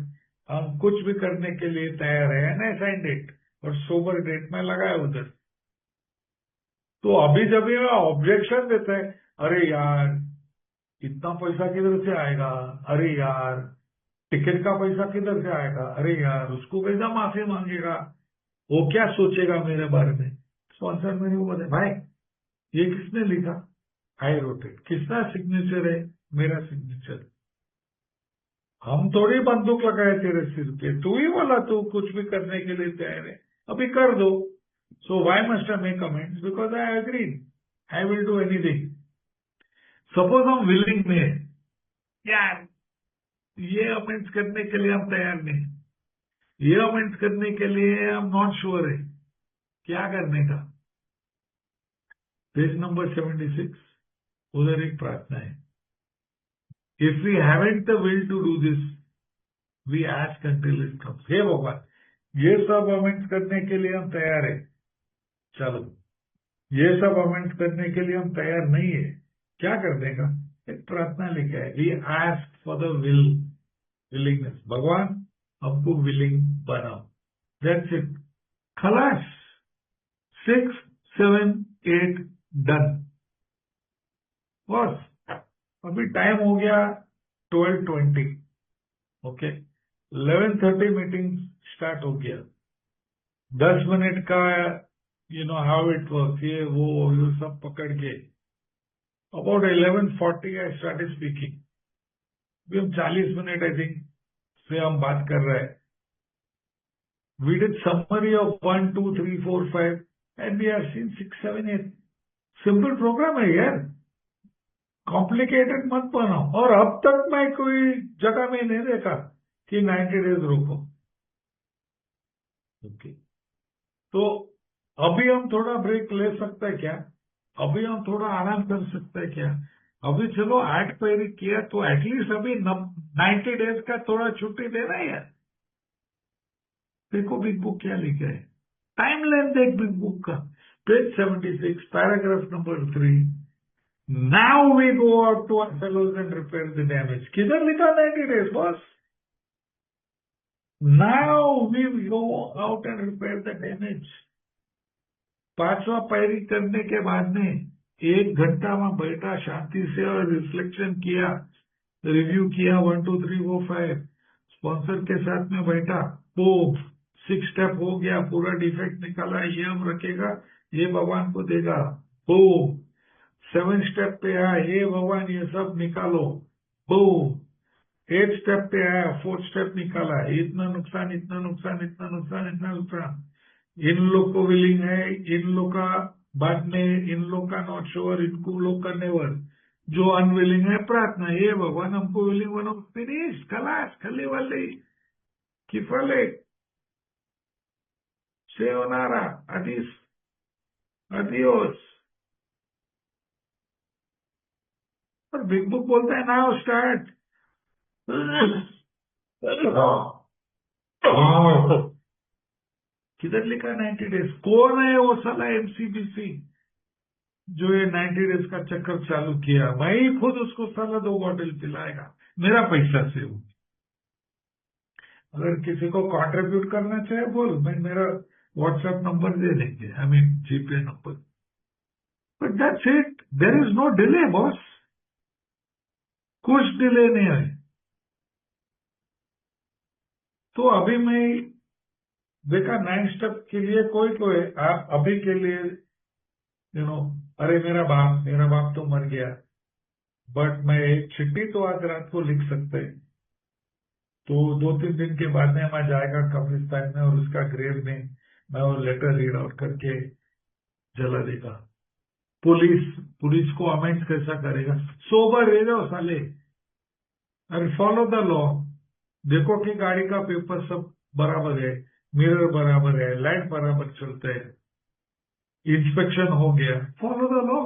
हम कुछ भी करने के लिए तैयार है, एंड आई साइन डेट, और सोबर डेट में लगाया उधर। तो अभी जब ये ऑब्जेक्शन देता है, अरे यार इतना पैसा किधर से आएगा, अरे यार टिकट का पैसा किधर से आएगा, अरे यार उसको कैसा माफी मांगेगा, वो क्या सोचेगा मेरे बारे में। स्पॉन्सर मेरे को बोले, भाई ये किसने लिखा? I wrote it. किसका सिग्नेचर है? मेरा सिग्नेचर। हम थोड़ी बंदूक लगाए तेरे सिर पे, तू ही बोला तू कुछ भी करने के लिए तैयार है, अभी कर दो। So why must I make comments? Because I agree, I will do anything. Suppose हम विलिंग में हैं, यार ये अमेंड्स करने के लिए हम तैयार नहीं, ये अमेंड्स करने के लिए हम नॉट श्योर है, क्या करने का? पेज नंबर 76, उधर एक प्रार्थना है, if we haven't the will to do this, we ask until it comes. हे भगवान, ये सब अमेंड्स करने के लिए हम तैयार है, चलो ये सब अमेंड्स करने के लिए हम तैयार नहीं है, क्या करने का? एक प्रार्थना लिखा है, we ask for the willingness. भगवान हमको विलिंग बनाओ, दैट्स इट, खलास। 6, 7, 8 डन। बस अभी टाइम हो गया 12:20, ओके, 11:30 मीटिंग स्टार्ट हो गया, 10 मिनट का, you know how it work, ये वो ये सब पकड़ के अबाउट 11:40 आई स्टार्टेड स्पीकिंग। अभी हम 40 मिनट आई थिंक से हम बात कर रहे हैं। We did summary of 1, 2, 3, 4, 5 and we are seen 6, 7, 8। Simple program है यार, कॉम्प्लिकेटेड मत बनाओ। और अब तक मैं कोई जगह में नहीं देखा कि 90 डेज रोको, ओके। तो अभी हम थोड़ा ब्रेक ले सकते हैं क्या? अभी हम थोड़ा आराम कर सकते हैं क्या? अभी चलो 8 पैरी किया तो एटलीस्ट अभी 90 डेज का थोड़ा छुट्टी देना है यार। देखो बिग बुक क्या लिखा है, टाइम लेंथ देख बिग बुक का, page 76, paragraph number 3, Now we go out to our fellows and repair the damage. किधर लिखा 90 days, boss? Now we go out and repair the damage. पांचवा पैरी करने के बाद में 1 घंटा में बैठा शांति से और रिफ्लेक्शन किया, रिव्यू किया 1 2 3 4 5, स्पॉन्सर के साथ में बैठा, वो 6 स्टेप हो गया, पूरा डिफेक्ट निकाला, ये हम रखेगा, ये भगवान को देगा, वो 7 स्टेप पे आया, ये भगवान ये सब निकालो, वो 8 स्टेप पे आया, 4 स्टेप निकाला, इतना नुकसान, इतना नुकसान, इतना नुकसान, इतना नुकसान, इन लोग को विलिंग है, इन लोग का बाद में, इन लोग का नॉट श्योर, इनको लोग का नेवर, जो अनविलिंग है प्रार्थना, ये भगवान हमको विलिंग बनो, फिनिश, खलास, खली वाली किफले सेयोनारा, अदिस, अदियोस। और बिग बुक बोलता है नाउ स्टार्ट। किधर लिखा 90 डेज? कौन है वो साला एमसीबीसी जो ये 90 डेज का चक्कर चालू किया? मैं ही खुद उसको साला 2 बॉटल पिलाएगा, मेरा पैसा से वो। अगर किसी को कंट्रीब्यूट करना चाहे बोल, मैं मेरा व्हाट्सएप नंबर दे देंगे, I mean GPay number. But that's it, there is no delay boss, कुछ डिले नहीं है। तो अभी मैं देखा 9 स्टेप के लिए कोई आप अभी के लिए अरे मेरा बाप तो मर गया, बट मैं एक चिट्ठी तो आज रात को लिख सकते हैं, तो 2-3 दिन के बाद में मैं जाएगा कब्रिस्तान में और उसका ग्रेव में मैं वो लेटर रीड आउट करके जला देगा। पुलिस को अमेंड कैसा करेगा? सोबर रह जाओ साले, अरे फॉलो द लॉ। देखो कि गाड़ी का पेपर सब बराबर है, मिरर बराबर है, लाइट बराबर चलते हैं, इंस्पेक्शन हो गया, फॉलो द लॉ।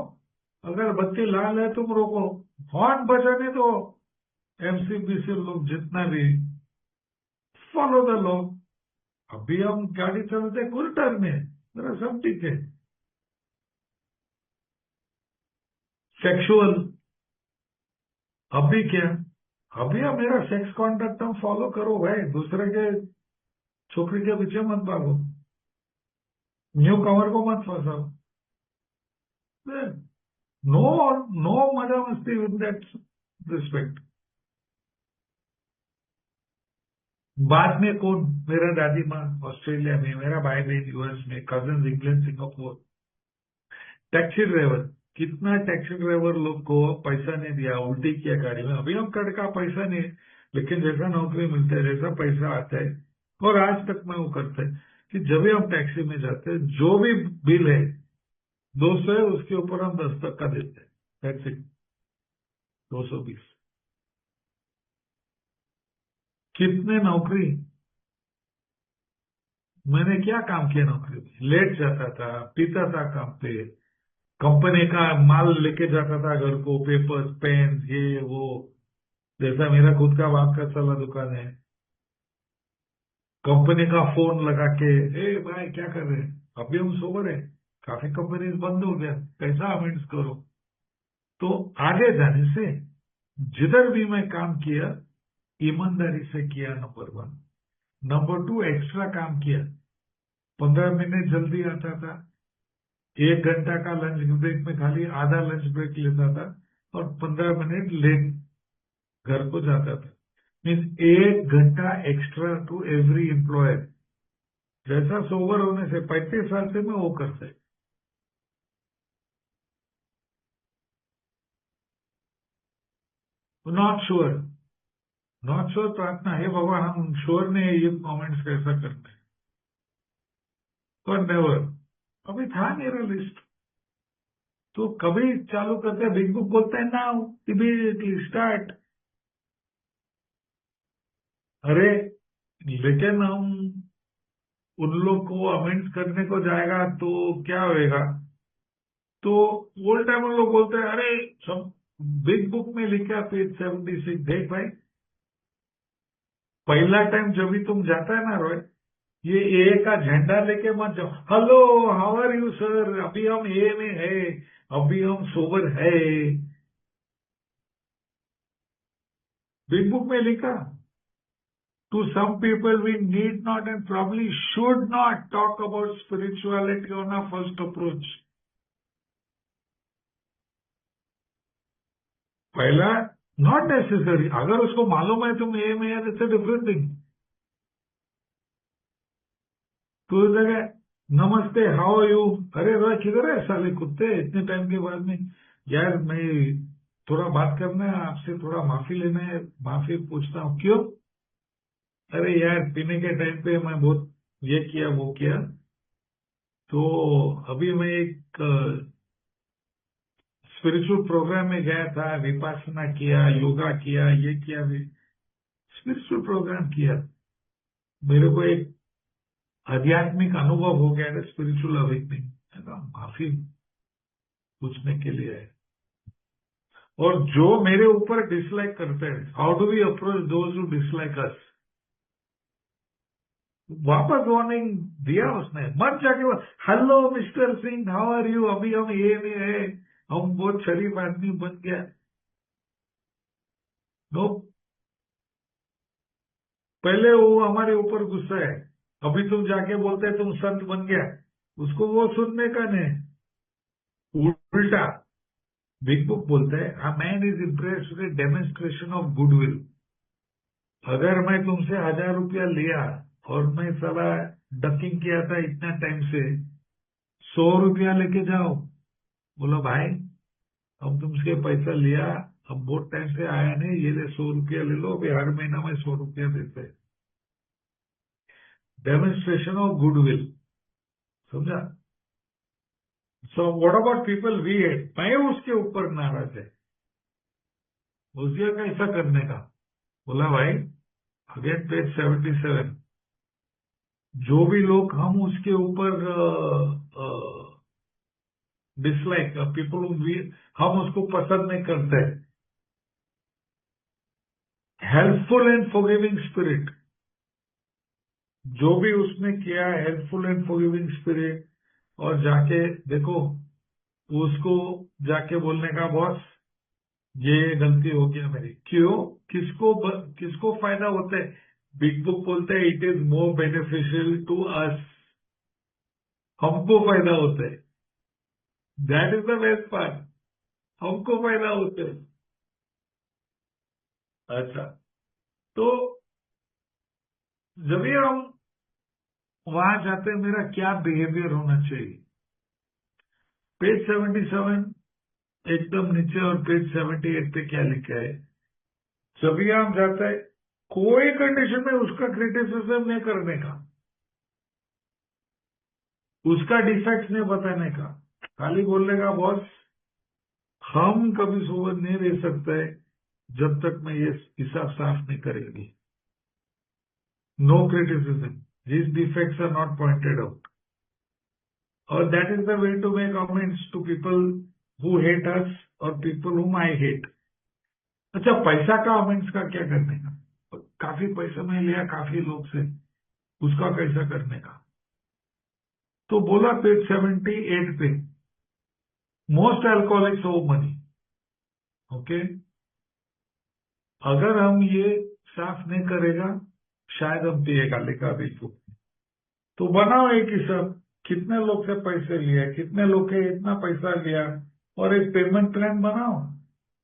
अगर बत्ती लाल है तुम रोको, हॉर्न बजाने दो, एमसीबीसी लोग जितना भी, फॉलो द लॉ। अभी हम गाड़ी चलते कुल्टर में, मेरा सब ठीक है। सेक्सुअल, अभी क्या, अभी आप मेरा सेक्स कॉन्डक्ट हम फॉलो करो भाई, दूसरे के छोकरी के पीछे मत भागो, न्यू कमर को मत फंसाओ। नो, नो मजा मस्ती विद दैट रिस्पेक्ट। बाद में कौन? मेरा दादी माँ ऑस्ट्रेलिया में, मेरा भाई बहन यूएस में, cousin England, Singapore, taxi driver, कितना टैक्सी ड्राइवर लोग को पैसा नहीं दिया, उल्टी किया गाड़ी में। अभी हम कट का पैसा नहीं, लेकिन जैसा नौकरी मिलता है, जैसा पैसा आता है, और आज तक मैं वो करता है कि जब भी हम टैक्सी में जाते हैं, जो भी बिल है 200 है, उसके ऊपर हम 10 तक का देते हैं, टैक्सी 220। कितने नौकरी, मैंने क्या काम किया नौकरी में? लेट जाता था, पीता था काम पे, कंपनी का माल लेके जाता था घर को, पेपर्स, पेन, ये वो। जैसा मेरा खुद का बाप का साला दुकान है, कंपनी का फोन लगा के, ए भाई क्या कर रहे हैं? अभी हम सोबर है, काफी कंपनी बंद हो गया, कैसा अमेंड्स करो। तो आगे जाने से जिधर भी मैं काम किया, ईमानदारी से किया, नंबर 1। नंबर 2, एक्स्ट्रा काम किया, 15 मिनट जल्दी आता था, 1 घंटा का लंच ब्रेक में खाली आधा लंच ब्रेक लेता था, और 15 मिनट लेट घर को जाता था। मीन्स 1 घंटा एक्स्ट्रा टू एवरी एम्प्लॉयर। जैसा सोबर होने से 35 साल से मैं वो करते, नॉट श्योर, नॉट श्योर प्रार्थना है भगवान, हम श्योर नहीं है ये कमेंट्स कैसा करते हैं, पर नेवर। अभी था मेरा लिस्ट, तो कभी चालू करते हैं, बिग बुक बोलते हैं नाउ इमीडिएटली स्टार्ट। अरे लेकिन हम उन लोग को अमेंड करने को जाएगा तो क्या होएगा? तो ओल्ड टाइम लोग बोलते हैं अरे सब बिग बुक में लिखा पेज 76। देख भाई, पहला टाइम जब भी तुम जाता है ना रॉय, ये ए का झंडा लेके मत जाओ, hello how are you sir, अभी हम ए में है, अभी हम सोबर है। बिग बुक में लिखा, to some people we need not and probably should not talk about spirituality on a first approach. पहला, नॉट नेसेसरी, अगर उसको मालूम है तुम ए में है, इट्स अ डिफरेंट थिंग। तो इस जगह नमस्ते हाउ आर यू, अरे भाई किधर है साले कुत्ते, इतने टाइम के बाद में, यार मैं थोड़ा बात करना है आपसे, थोड़ा माफी लेना है, माफी पूछता हूँ, क्यों? अरे यार पीने के टाइम पे मैं बहुत ये किया वो किया, तो अभी मैं एक स्पिरिचुअल प्रोग्राम में गया था, विपासना किया, योगा किया, ये किया, स्पिरिचुअल प्रोग्राम किया, मेरे को एक आध्यात्मिक अनुभव हो गया था, स्पिरिचुअल अवेकनिंग। माफी पूछने के लिए है। और जो मेरे ऊपर डिसलाइक करते हैं, how do we approach those who dislike us? वापस वार्निंग दिया उसने, मत जाके hello mister Singh how are you, अभी हम ये में है, हम बहुत शरीफ आदमी बन गया। नो, पहले वो हमारे ऊपर गुस्सा है, अभी तुम जाके बोलते हैं तुम संत बन गया, उसको वो सुनने का नहीं। उल्टा बिग बुक बोलते हैं, अ man is impressed with demonstration of goodwill. अगर मैं तुमसे 1000 रुपया लिया और मैं साला डकिंग किया था इतना टाइम से, 100 रुपया लेके जाओ, बोलो भाई अब तुमसे पैसा लिया, अब बहुत टाइम से आया नहीं, ये ले 100 रुपया ले लो, अभी हर महीना में 100 रुपया देते हैं। डेमोन्स्ट्रेशन ऑफ गुडविल, समझा? So what about people we hate, मैं उसके ऊपर नाराज है, उसका कैसा करने का? बोला भाई अगेन पेज 77, जो भी लोग हम उसके ऊपर डिसलाइक पीपल, हम उसको पसंद नहीं करते, हेल्पफुल एंड फॉरगिविंग स्पिरिट, जो भी उसने किया हेल्पफुल एंड फॉरगिविंग स्पिरिट, और जाके देखो, उसको जाके बोलने का बॉस ये गलती हो गया मेरी, क्यों? किसको फायदा होता है? बिग बुक बोलते हैं it is more beneficial to us, हमको फायदा होता है, that is the best part, हमको फायदा होता है। अच्छा, तो जब भी हम वहां जाते हैं, मेरा क्या बिहेवियर होना चाहिए? पेज 77 एकदम नीचे और पेज 78 पे क्या लिखा है? जब भी हम जाते हैं, कोई कंडीशन में उसका क्रिटिसिज्म नहीं करने का, उसका डिफेक्ट नहीं बताने का, खाली बोलने का बॉस हम कभी सोबर नहीं रह सकते जब तक मैं ये हिसाब साफ नहीं करेंगी। No criticism, these defects are not pointed out, or that is the way to make amends to people who hate us or people whom I hate. अच्छा, पैसा का अमेंड्स का क्या करने का? काफी पैसा मैं लिया काफी लोग से, उसका कैसा करने का? तो बोला पेज 78 पे, मोस्ट अल्कोहलिक्स ओव मनी। ओके, अगर हम ये साफ नहीं करेगा, शायद हम पिएगा, लिखा बिल्कुल। तो बनाओ एक हिसाब, कितने लोग से पैसे लिए, कितने लोग के इतना पैसा लिया, और एक पेमेंट प्लान बनाओ,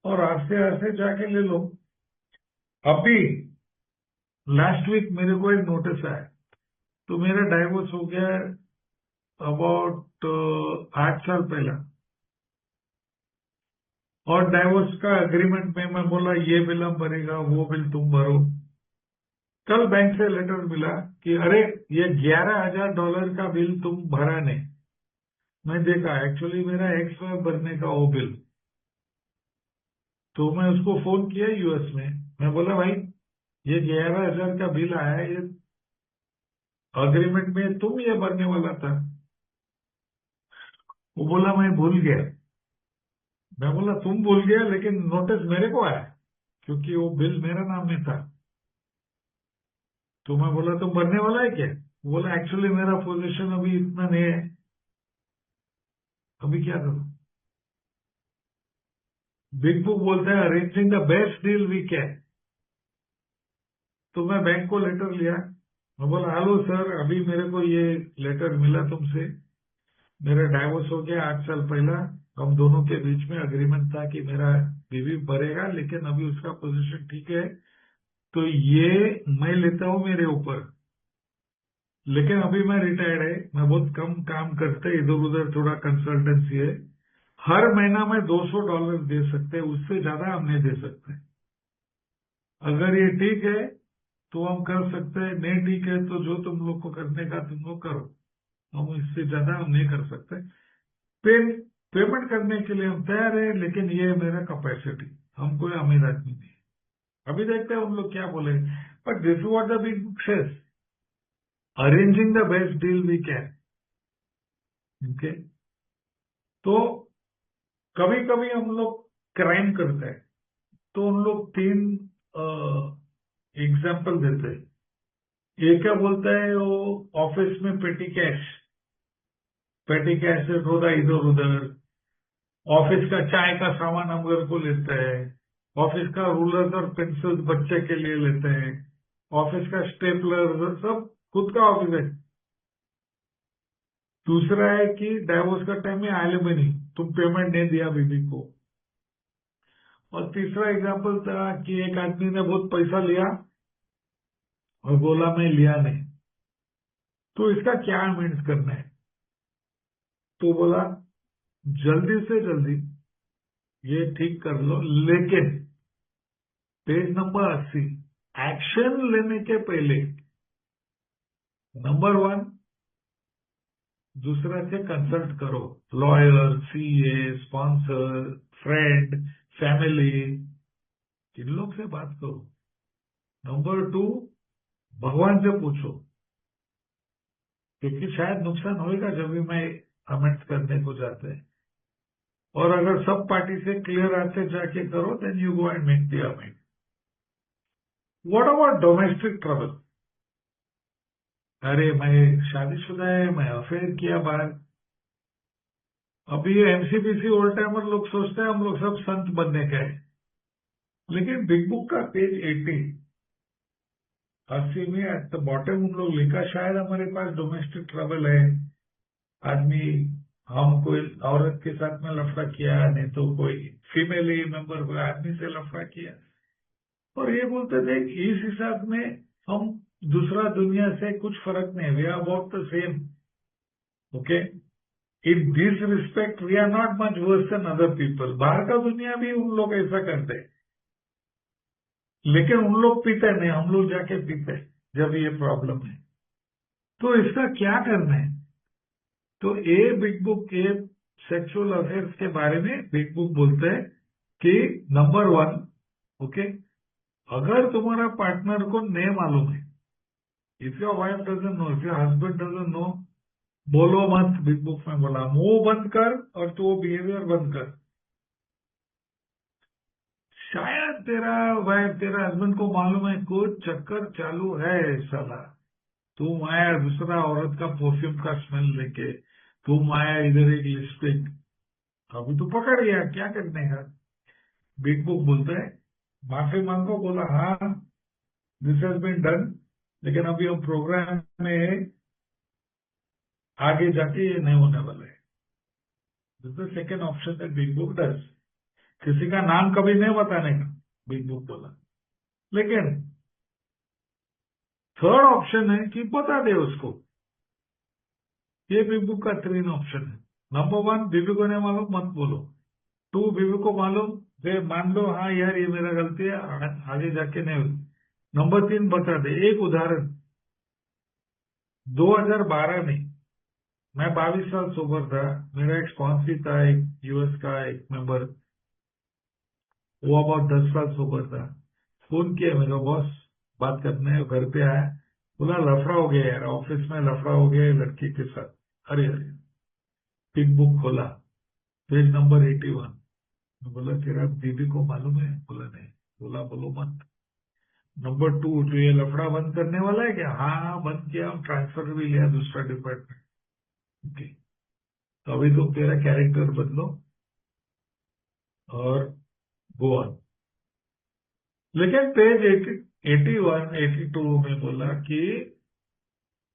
और आस्ते आस्ते जाके ले लो। अभी लास्ट वीक मेरे को एक नोटिस आया, तो मेरा डाइवोर्स हो गया अबाउट 8 साल पहला, और डाइवोर्स का एग्रीमेंट में मैं बोला ये बिल हम भरेगा, वो बिल तुम भरो। कल बैंक से लेटर मिला कि अरे ये $11,000 का बिल तुम भरा नहीं। मैं देखा एक्चुअली मेरा एक्स में भरने का वो बिल, तो मैं उसको फोन किया यूएस में, मैं बोला भाई ये 11,000 का बिल आया है, ये अग्रीमेंट में तुम ये भरने वाला था। वो बोला मैं भूल गया। मैं बोला तुम भूल गया, लेकिन नोटिस मेरे को आया क्योंकि वो बिल मेरा नाम में था। तो मैं बोला तुम भरने वाला है क्या? बोला एक्चुअली मेरा पोजीशन अभी इतना नहीं है, अभी क्या करूं? बिग बुक बोलता है arranging the best deal we can. तो मैं बैंक को लेटर लिया, मैं बोला हेलो सर, अभी मेरे को ये लेटर मिला तुमसे, मेरा डाइवोर्स हो गया 8 साल पहला, हम दोनों के बीच में अग्रीमेंट था कि मेरा बीवी भरेगा, लेकिन अभी उसका पोजीशन ठीक है, तो ये मैं लेता हूँ मेरे ऊपर, लेकिन अभी मैं रिटायर्ड है, मैं बहुत कम काम करते, इधर उधर थोड़ा कंसल्टेंसी है, हर महीना में $200 दे सकते हैं, उससे ज्यादा हम नहीं दे सकते। अगर ये ठीक है तो हम कर सकते हैं, नहीं ठीक है तो जो तुम लोग को करने का तुम लोग करो, हम इससे ज्यादा हम नहीं कर सकते। पे पेमेंट करने के लिए हम तैयार है, लेकिन ये मेरा कैपेसिटी, हम कोई अमीर आदमी नहीं है। अभी देखते हैं उन लोग क्या बोलेंगे, but this what the big book says, arranging the best deal we can. Okay, तो कभी कभी हम लोग क्राइम करते हैं, तो उन लोग 3 एग्जाम्पल देते हैं। ये क्या बोलता है, वो ऑफिस में पेटी कैश से थोड़ा इधर उधर, ऑफिस का चाय का सामान हम घर को लेते हैं, ऑफिस का रूलर और पेंसिल बच्चे के लिए लेते हैं, ऑफिस का स्टेपलर सब खुद का ऑफिस है। दूसरा है कि डाइवोर्स का टाइम में एलिमनी, तुम पेमेंट नहीं दिया बीबी को। और तीसरा एग्जाम्पल था कि एक आदमी ने बहुत पैसा लिया और बोला मैं लिया नहीं, तो इसका क्या मीन्स करना है? तो बोला जल्दी से जल्दी ये ठीक कर लो, लेकिन पेज नंबर 80, एक्शन लेने के पहले नंबर 1 दूसरा से कंसल्ट करो, lawyer, CA, sponsor, friend, family, इन लोग से बात करो। नंबर 2 भगवान से पूछो, क्योंकि शायद नुकसान होएगा जब भी मैं अमेंड करने को जाते हैं। और अगर सब पार्टी से क्लियर आते जाके करो, then you go and make the amend. What about domestic trouble? अरे मैं शादीशुदा है, मैं अफेयर किया बाहर। अभी एमसीबीसी ओल्ड टाइमर लोग सोचते हैं हम लोग सब संत बनने का है, लेकिन बिग बुक का पेज 80 में एट द बॉटम उन लोग लिखा, शायद हमारे पास डोमेस्टिक ट्रबल है, आदमी, हम कोई औरत के साथ में लफड़ा किया, नहीं तो कोई फीमेल मेंबर कोई आदमी से लफड़ा किया, और ये बोलते थे कि इस हिसाब में हम दूसरा दुनिया से कुछ फर्क नहीं, we are about the same. Okay, in this respect we are not much worse than other people. बाहर का दुनिया भी उन लोग ऐसा करते हैं, लेकिन उन लोग पीते नहीं, हम लोग जाके पीते हैं जब ये प्रॉब्लम है। तो इसका क्या करना है? तो ए बिग बुक के सेक्सुअल अफेयर्स के बारे में बिग बुक बोलते हैं कि नंबर 1, ओके, अगर तुम्हारा पार्टनर को नहीं मालूम है, if your wife doesn't know, if your husband doesn't know, बोलो मत। बिग बुक में बोला मुंह बंद कर और तो वो बिहेवियर बंद कर। शायद तेरा वाइफ, तेरा हस्बैंड को मालूम है कुछ चक्कर चालू है साला, तुम आया दूसरा औरत का परफ्यूम का स्मेल लेके, तुम आया इधर एक लिपस्टिक, अभी तो पकड़ गया, क्या करने का? बिग बुक बोलता है माफी मांगो। बोला हाँ, दिस हैज बीन डन, लेकिन अभी हम प्रोग्राम में आगे जाके ये नहीं होने वाला है। This the second option that big book does. किसी का नाम कभी नहीं बताने का, बिग बुक बोला, लेकिन थर्ड ऑप्शन है कि बता दे उसको। ये बिग बुक का 3 ऑप्शन है। नंबर 1, बीबी को नहीं मालूम मत बोलो। 2, बीबी को मालूम, वे मान लो हाँ यार ये मेरा गलती है, आगे जाके नहीं होती। नंबर 3, बता दे। एक उदाहरण, 2012 में मैं 22 साल सोबर था, मेरा एक स्पॉन्सी था, एक यूएस का एक मेंबर, वो अबाउट 10 साल सोबर था। फोन किया मेरा बॉस, बात करने है, घर पे आया, बोला लफड़ा हो गया यार, ऑफिस में लफड़ा हो गया लड़की के साथ। अरे अरे, पिक बुक खोला, पेज नंबर 81। मैं बोला तेरा बीबी को मालूम है? बोला नहीं। बोला बोलो मत। नंबर 2, जो ये लफड़ा बंद करने वाला है क्या? हाँ, बंद किया, हम ट्रांसफर भी लिया दूसरा डिपार्टमेंट। ओके, तो अभी तुम तेरा कैरेक्टर बदलो और गो ऑन। लेकिन पेज 81, 82 में बोला कि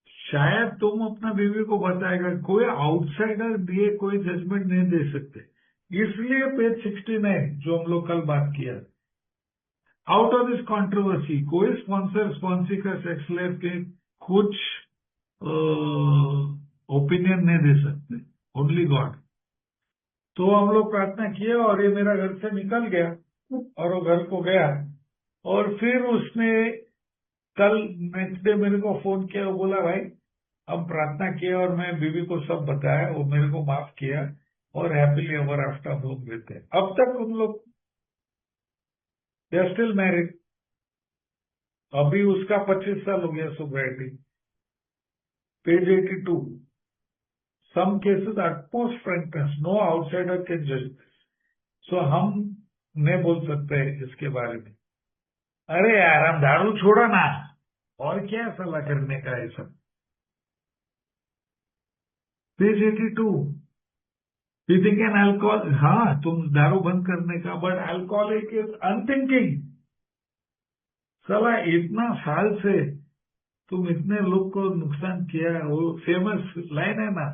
शायद तुम अपना बीवी को बताएगा, कोई आउटसाइडर दिए कोई जजमेंट नहीं दे सकते। इसलिए पेज 69 जो हम लोग कल बात किया, आउट ऑफ दिस कंट्रोवर्सी कोई स्पॉन्सर स्पॉन्सी का सेक्स लाइफ के कुछ ओपिनियन नहीं दे सकते, ओनली गॉड। तो हम लोग प्रार्थना किए और ये मेरा घर से निकल गया और वो घर को गया। और फिर उसने कल नेक्स्ट डे मेरे को फोन किया, वो बोला भाई हम प्रार्थना किए और मैं बीवी को सब बताया, वो मेरे को माफ किया और हैप्पीली एवर आफ्टर हम लोग रहते हैं। अब तक उन लोग दे आर स्टिल मैरिड। अभी उसका 25 साल हो गया sobriety. Page 82, some cases utmost frankness, no outsider can जज दिस। सो हम नहीं बोल सकते इसके बारे में। अरे यार हम दारू छोड़ा ना, और क्या सलाह करने का है सब। Page 82, you think an alcohol, हाँ तुम दारू बंद करने का, बट अल्कोहलिक इज अनथिंकिंग। साला इतना साल से तुम इतने लोग को नुकसान किया है। वो फेमस लाइन है ना,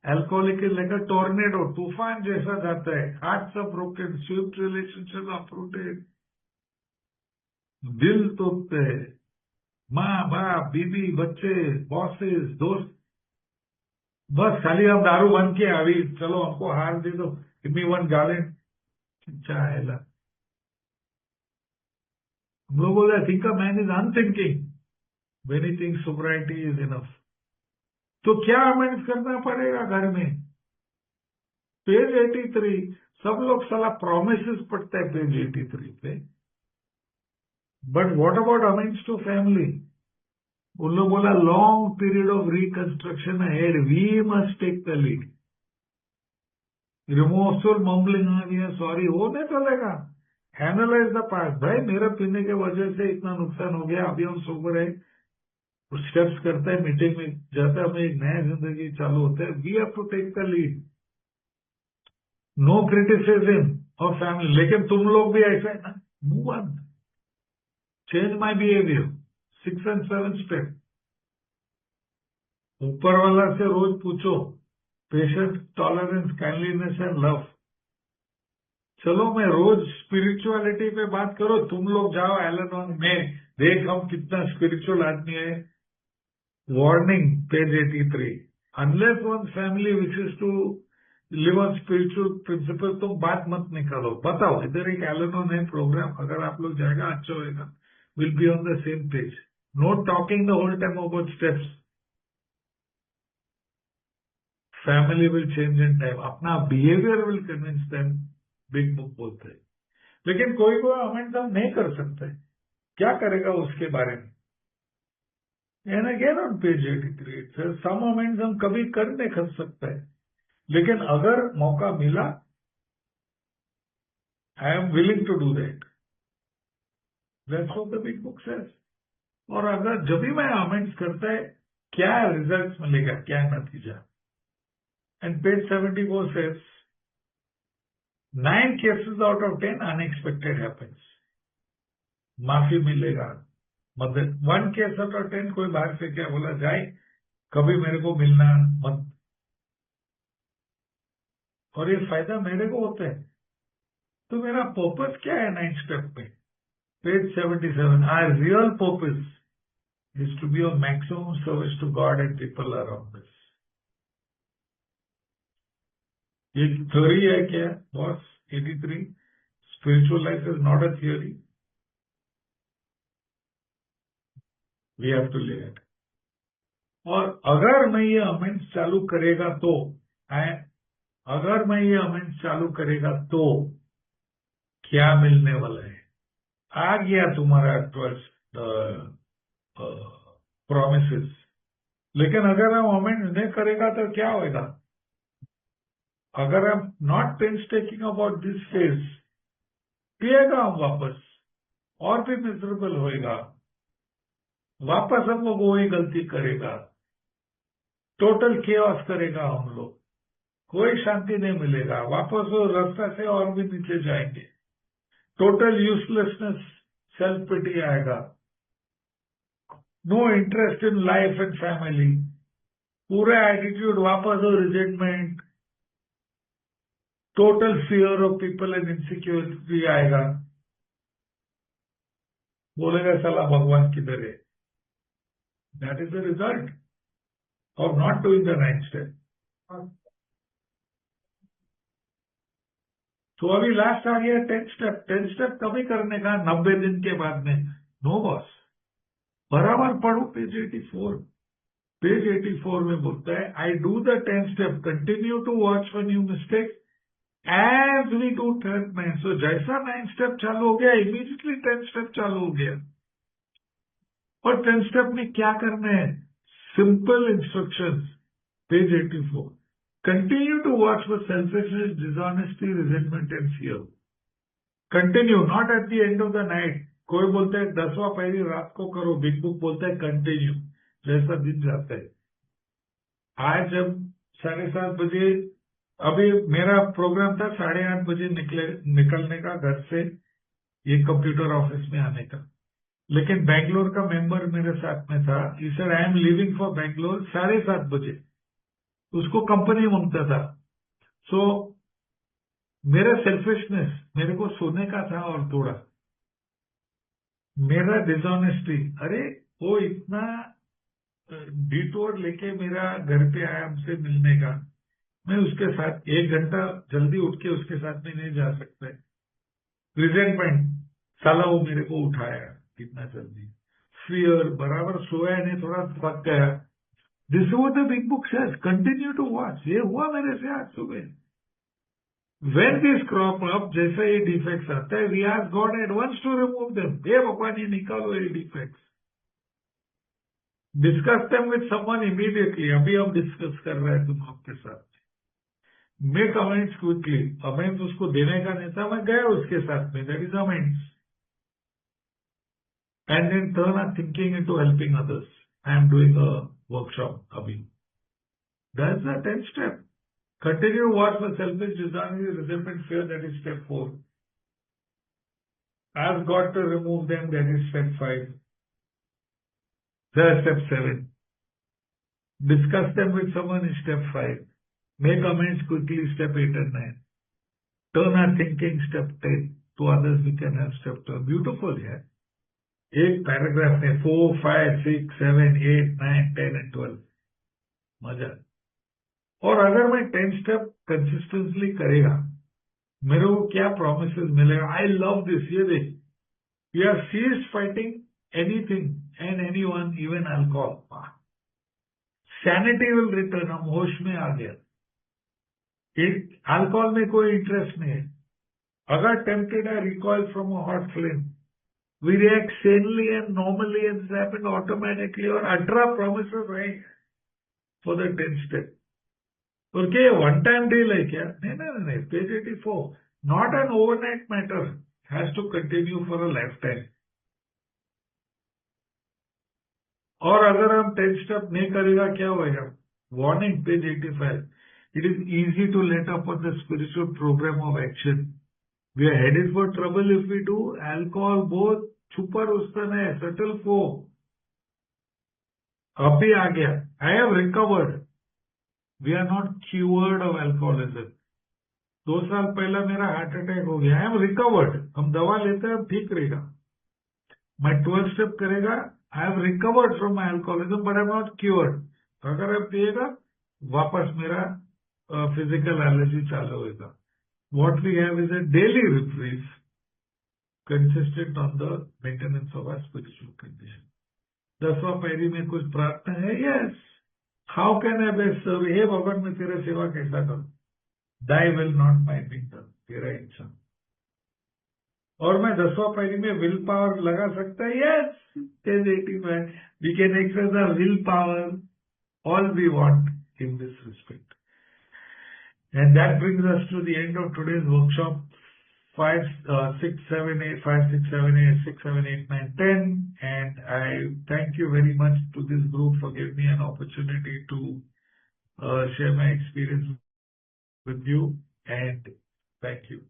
alcoholic is like a tornado, तूफान जैसा जाता है, hearts are broken, swift relationship uprooted, दिल तोड़ते हैं, माँ बाप बीबी बच्चे बॉसेस दोस्त। बस खाली हम दारू बंद किए, अभी चलो हमको हार दे दो, गिव मी वन गैलन चाहे। हम लोग बोले think a man is unthinking when he thinks sobriety is enough. तो क्या अमेंड करना पड़ेगा घर में? पेज 83, सब लोग साला प्रोमिसेस पढ़ते हैं पेज 83 पे, but what about amends to family? उन लोग बोला long period of reconstruction ahead, we must take the lead. Remorseful mumbling आ गया, सॉरी, वो नहीं चलेगा। एनालाइज द पास्ट, भाई मेरे पीने के वजह से इतना नुकसान हो गया, अभी हम सोबर है, स्टेप्स करते हैं, मीटिंग में जाता है, हमें एक नया जिंदगी चालू होता है। We have to take the lead, no criticism of family. लेकिन तुम लोग भी ऐसे है ना, move on, change my behaviour, 6 and 7 step. ऊपर वाला से रोज पूछो, patience, tolerance, kindliness and love. चलो मैं रोज स्पिरिचुअलिटी पे बात करो, तुम लोग जाओ एलन में, देख हम कितना स्पिरिचुअल आदमी है। Warning page 83, unless one family wishes to live on spiritual principle, तुम बात मत निकालो, बताओ। इधर एक एलन है प्रोग्राम, अगर आप लोग जाएगा अच्छा होगा, will be on the same page. No talking the whole time about steps, family will change in time, अपना behaviour will convince them, Big book बोलते हैं। लेकिन कोई कोई अमेंड हम नहीं कर सकते, क्या करेगा उसके बारे में? And again on page 83 it says some amends हम कभी कर नहीं कर सकते, लेकिन अगर मौका मिला, I am willing to do that, that's what the big book says. और अगर जब भी मैं अमेंड्स करता है, क्या रिजल्ट मिलेगा, क्या नतीजा? And page 74 says 9 cases out of 10 unexpected happens, माफी मिलेगा। मदद 1 case out of 10 कोई बाहर से क्या बोला जाए, कभी मेरे को मिलना मत, और ये फायदा मेरे को होता है। तो मेरा पर्पस क्या है 9 स्टेप में? Page 77, our real purpose is to be of maximum service to God and people around us. ये थ्योरी है क्या boss? 83, spiritual life is not a theory, we have to live it. और अगर मैं ये अमेंड्स चालू करेगा तो, अगर मैं ये अमेंड्स चालू करेगा तो क्या मिलने वाला है? आ गया तुम्हारा 12 प्रोमिसेस, लेकिन अगर हम अमेंड्स नहीं करेगा तो क्या होगा? अगर हम नॉट पेंस्टेकिंग अबाउट दिस फेज, पिएगा हम वापस और भी मिजरेबल होएगा। वापस हम लोग वही गलती करेगा, टोटल केओस करेगा हम लोग, कोई शांति नहीं मिलेगा, वापस वो रास्ता से और भी नीचे जाएंगे, टोटल यूजलेसनेस, सेल्फ पिटी आएगा, no interest in life and family, पूरा एटीट्यूड वापस हो, resentment, total fear of people and insecurity आएगा, बोलेगा साला भगवान किधर है। That is the result of not doing the 9 step. तो अभी लास्ट आ गया 10 स्टेप। 10 स्टेप कभी करने का 90 दिन के बाद में। नो बॉस, बराबर पढ़ो पेज 84। पेज 84 में बोलता है, I do the 10 step, continue to watch when you mistake as we do 9। So जैसा 9 स्टेप चालू हो गया, इमीडिएटली 10 स्टेप चालू हो गया। और 10 स्टेप में क्या करना है? Simple instructions, page 84। Continue to watch for selfishness, dishonesty, resentment and fear. Continue, not at the end of the night. कोई बोलता है 10वां पहली रात को करो, बिग बुक बोलता है कंटिन्यू, जैसा दिन जाता है। आज जब 7:30 बजे, अभी मेरा प्रोग्राम था 8:30 बजे निकलने का घर से, ये कंप्यूटर ऑफिस में आने का, लेकिन बैंगलोर का मेंबर मेरे साथ में था। He said I am leaving for Bangalore 7:30 बजे, उसको कंपनी मांगता था। सो मेरा सेल्फिशनेस, मेरे को सोने का था और थोड़ा मेरा डिसऑनेस्टी, अरे वो इतना डिटोर लेके मेरा घर पे आया हमसे मिलने का, मैं उसके साथ 1 घंटा जल्दी उठ के उसके साथ में नहीं जा सकता। रिजेंटमेंट, साला वो मेरे को उठाया कितना जल्दी। फियर, बराबर सोया नहीं, थोड़ा थक गया। This is what the big book says, continue to watch. ये हुआ मेरे से आज सुबह। When this crop up, जैसे ये डिफेक्ट्स आता है, we ask God at once to remove them. हे भगवान, ये निकालो ये defects. Discuss them with someone immediately. अभी हम डिस्कस कर रहे हैं तुम आपके साथ। Make amends quickly. अमेंड्स उसको देने का नहीं था, मैं गया उसके साथ में, that is amends. And then turn our thinking into helping others. I am doing a workshop अभी, that's the 10th step. Continue to watch for selfish, dishonesty, resentment, fear, that is step 4. Ask God to remove them, that is step 5. That's step 7. Discuss them with someone is step 5. Make amends quickly, step 8 and 9. Turn our thinking, step 10. To others we can have step 12. Beautiful, yeah? एक paragraph में 4, 5, 6, 7, 8, 9, 10 and 12. मजा। और अगर मैं 10 step consistently करेगा, मेरे को क्या प्रोमिसेस मिलेगा? I love this. ये देख, we are ceased fighting anything and anyone, even alcohol. Sanity will return, हम होश में आ गया। अल्कोहल में कोई इंटरेस्ट नहीं है। अगर tempted I recoil from a hot flame, we react sanely and normally and happen automatically. और 18 प्रोमिसेस रहेंगे फॉर द 10 स्टेप। और क्या वन टाइम डील है क्या? नहीं, page 84, not an overnight matter, has to continue for a lifetime. और अगर हम 10 स्टेप नहीं करेगा क्या होगा? Warning, page 85, it is easy to let up on the spiritual programme of action. We are headed for trouble if we do. Alcohol बहुत छुपा रुस्तम है, सटल को अभी आ गया। I have recovered, we are not cured of alcoholism. 2 साल पहला मेरा हार्ट अटैक हो गया, आई एम रिकवर्ड। हम दवा लेते हैं, ठीक रहेगा। मैं 12 स्टेप करेगा, I have recovered from my alcoholism but I am not cured. अगर आप पिएगा, वापस मेरा फिजिकल एलर्जी चालू होगा। What we have is a daily reprieve consistent on the maintenance of our spiritual condition. 10वां पैरी में कुछ प्रार्थना है, yes. How can I best serve? हे भगवान, मैं तेरा सेवा कैसा करूं? Thy will not my being done, तेरा इच्छा। और मैं 10वां पैरी में विल पावर लगा सकता है, yes. Page 85, we can express the will power all we want in this respect. And that brings us to the end of today's workshop. 5, 6, 7, 8, 5, 6, 7, 8, 6, 7, 8, 9, 10. And I thank you very much to this group for giving me an opportunity to share my experience with you. And thank you.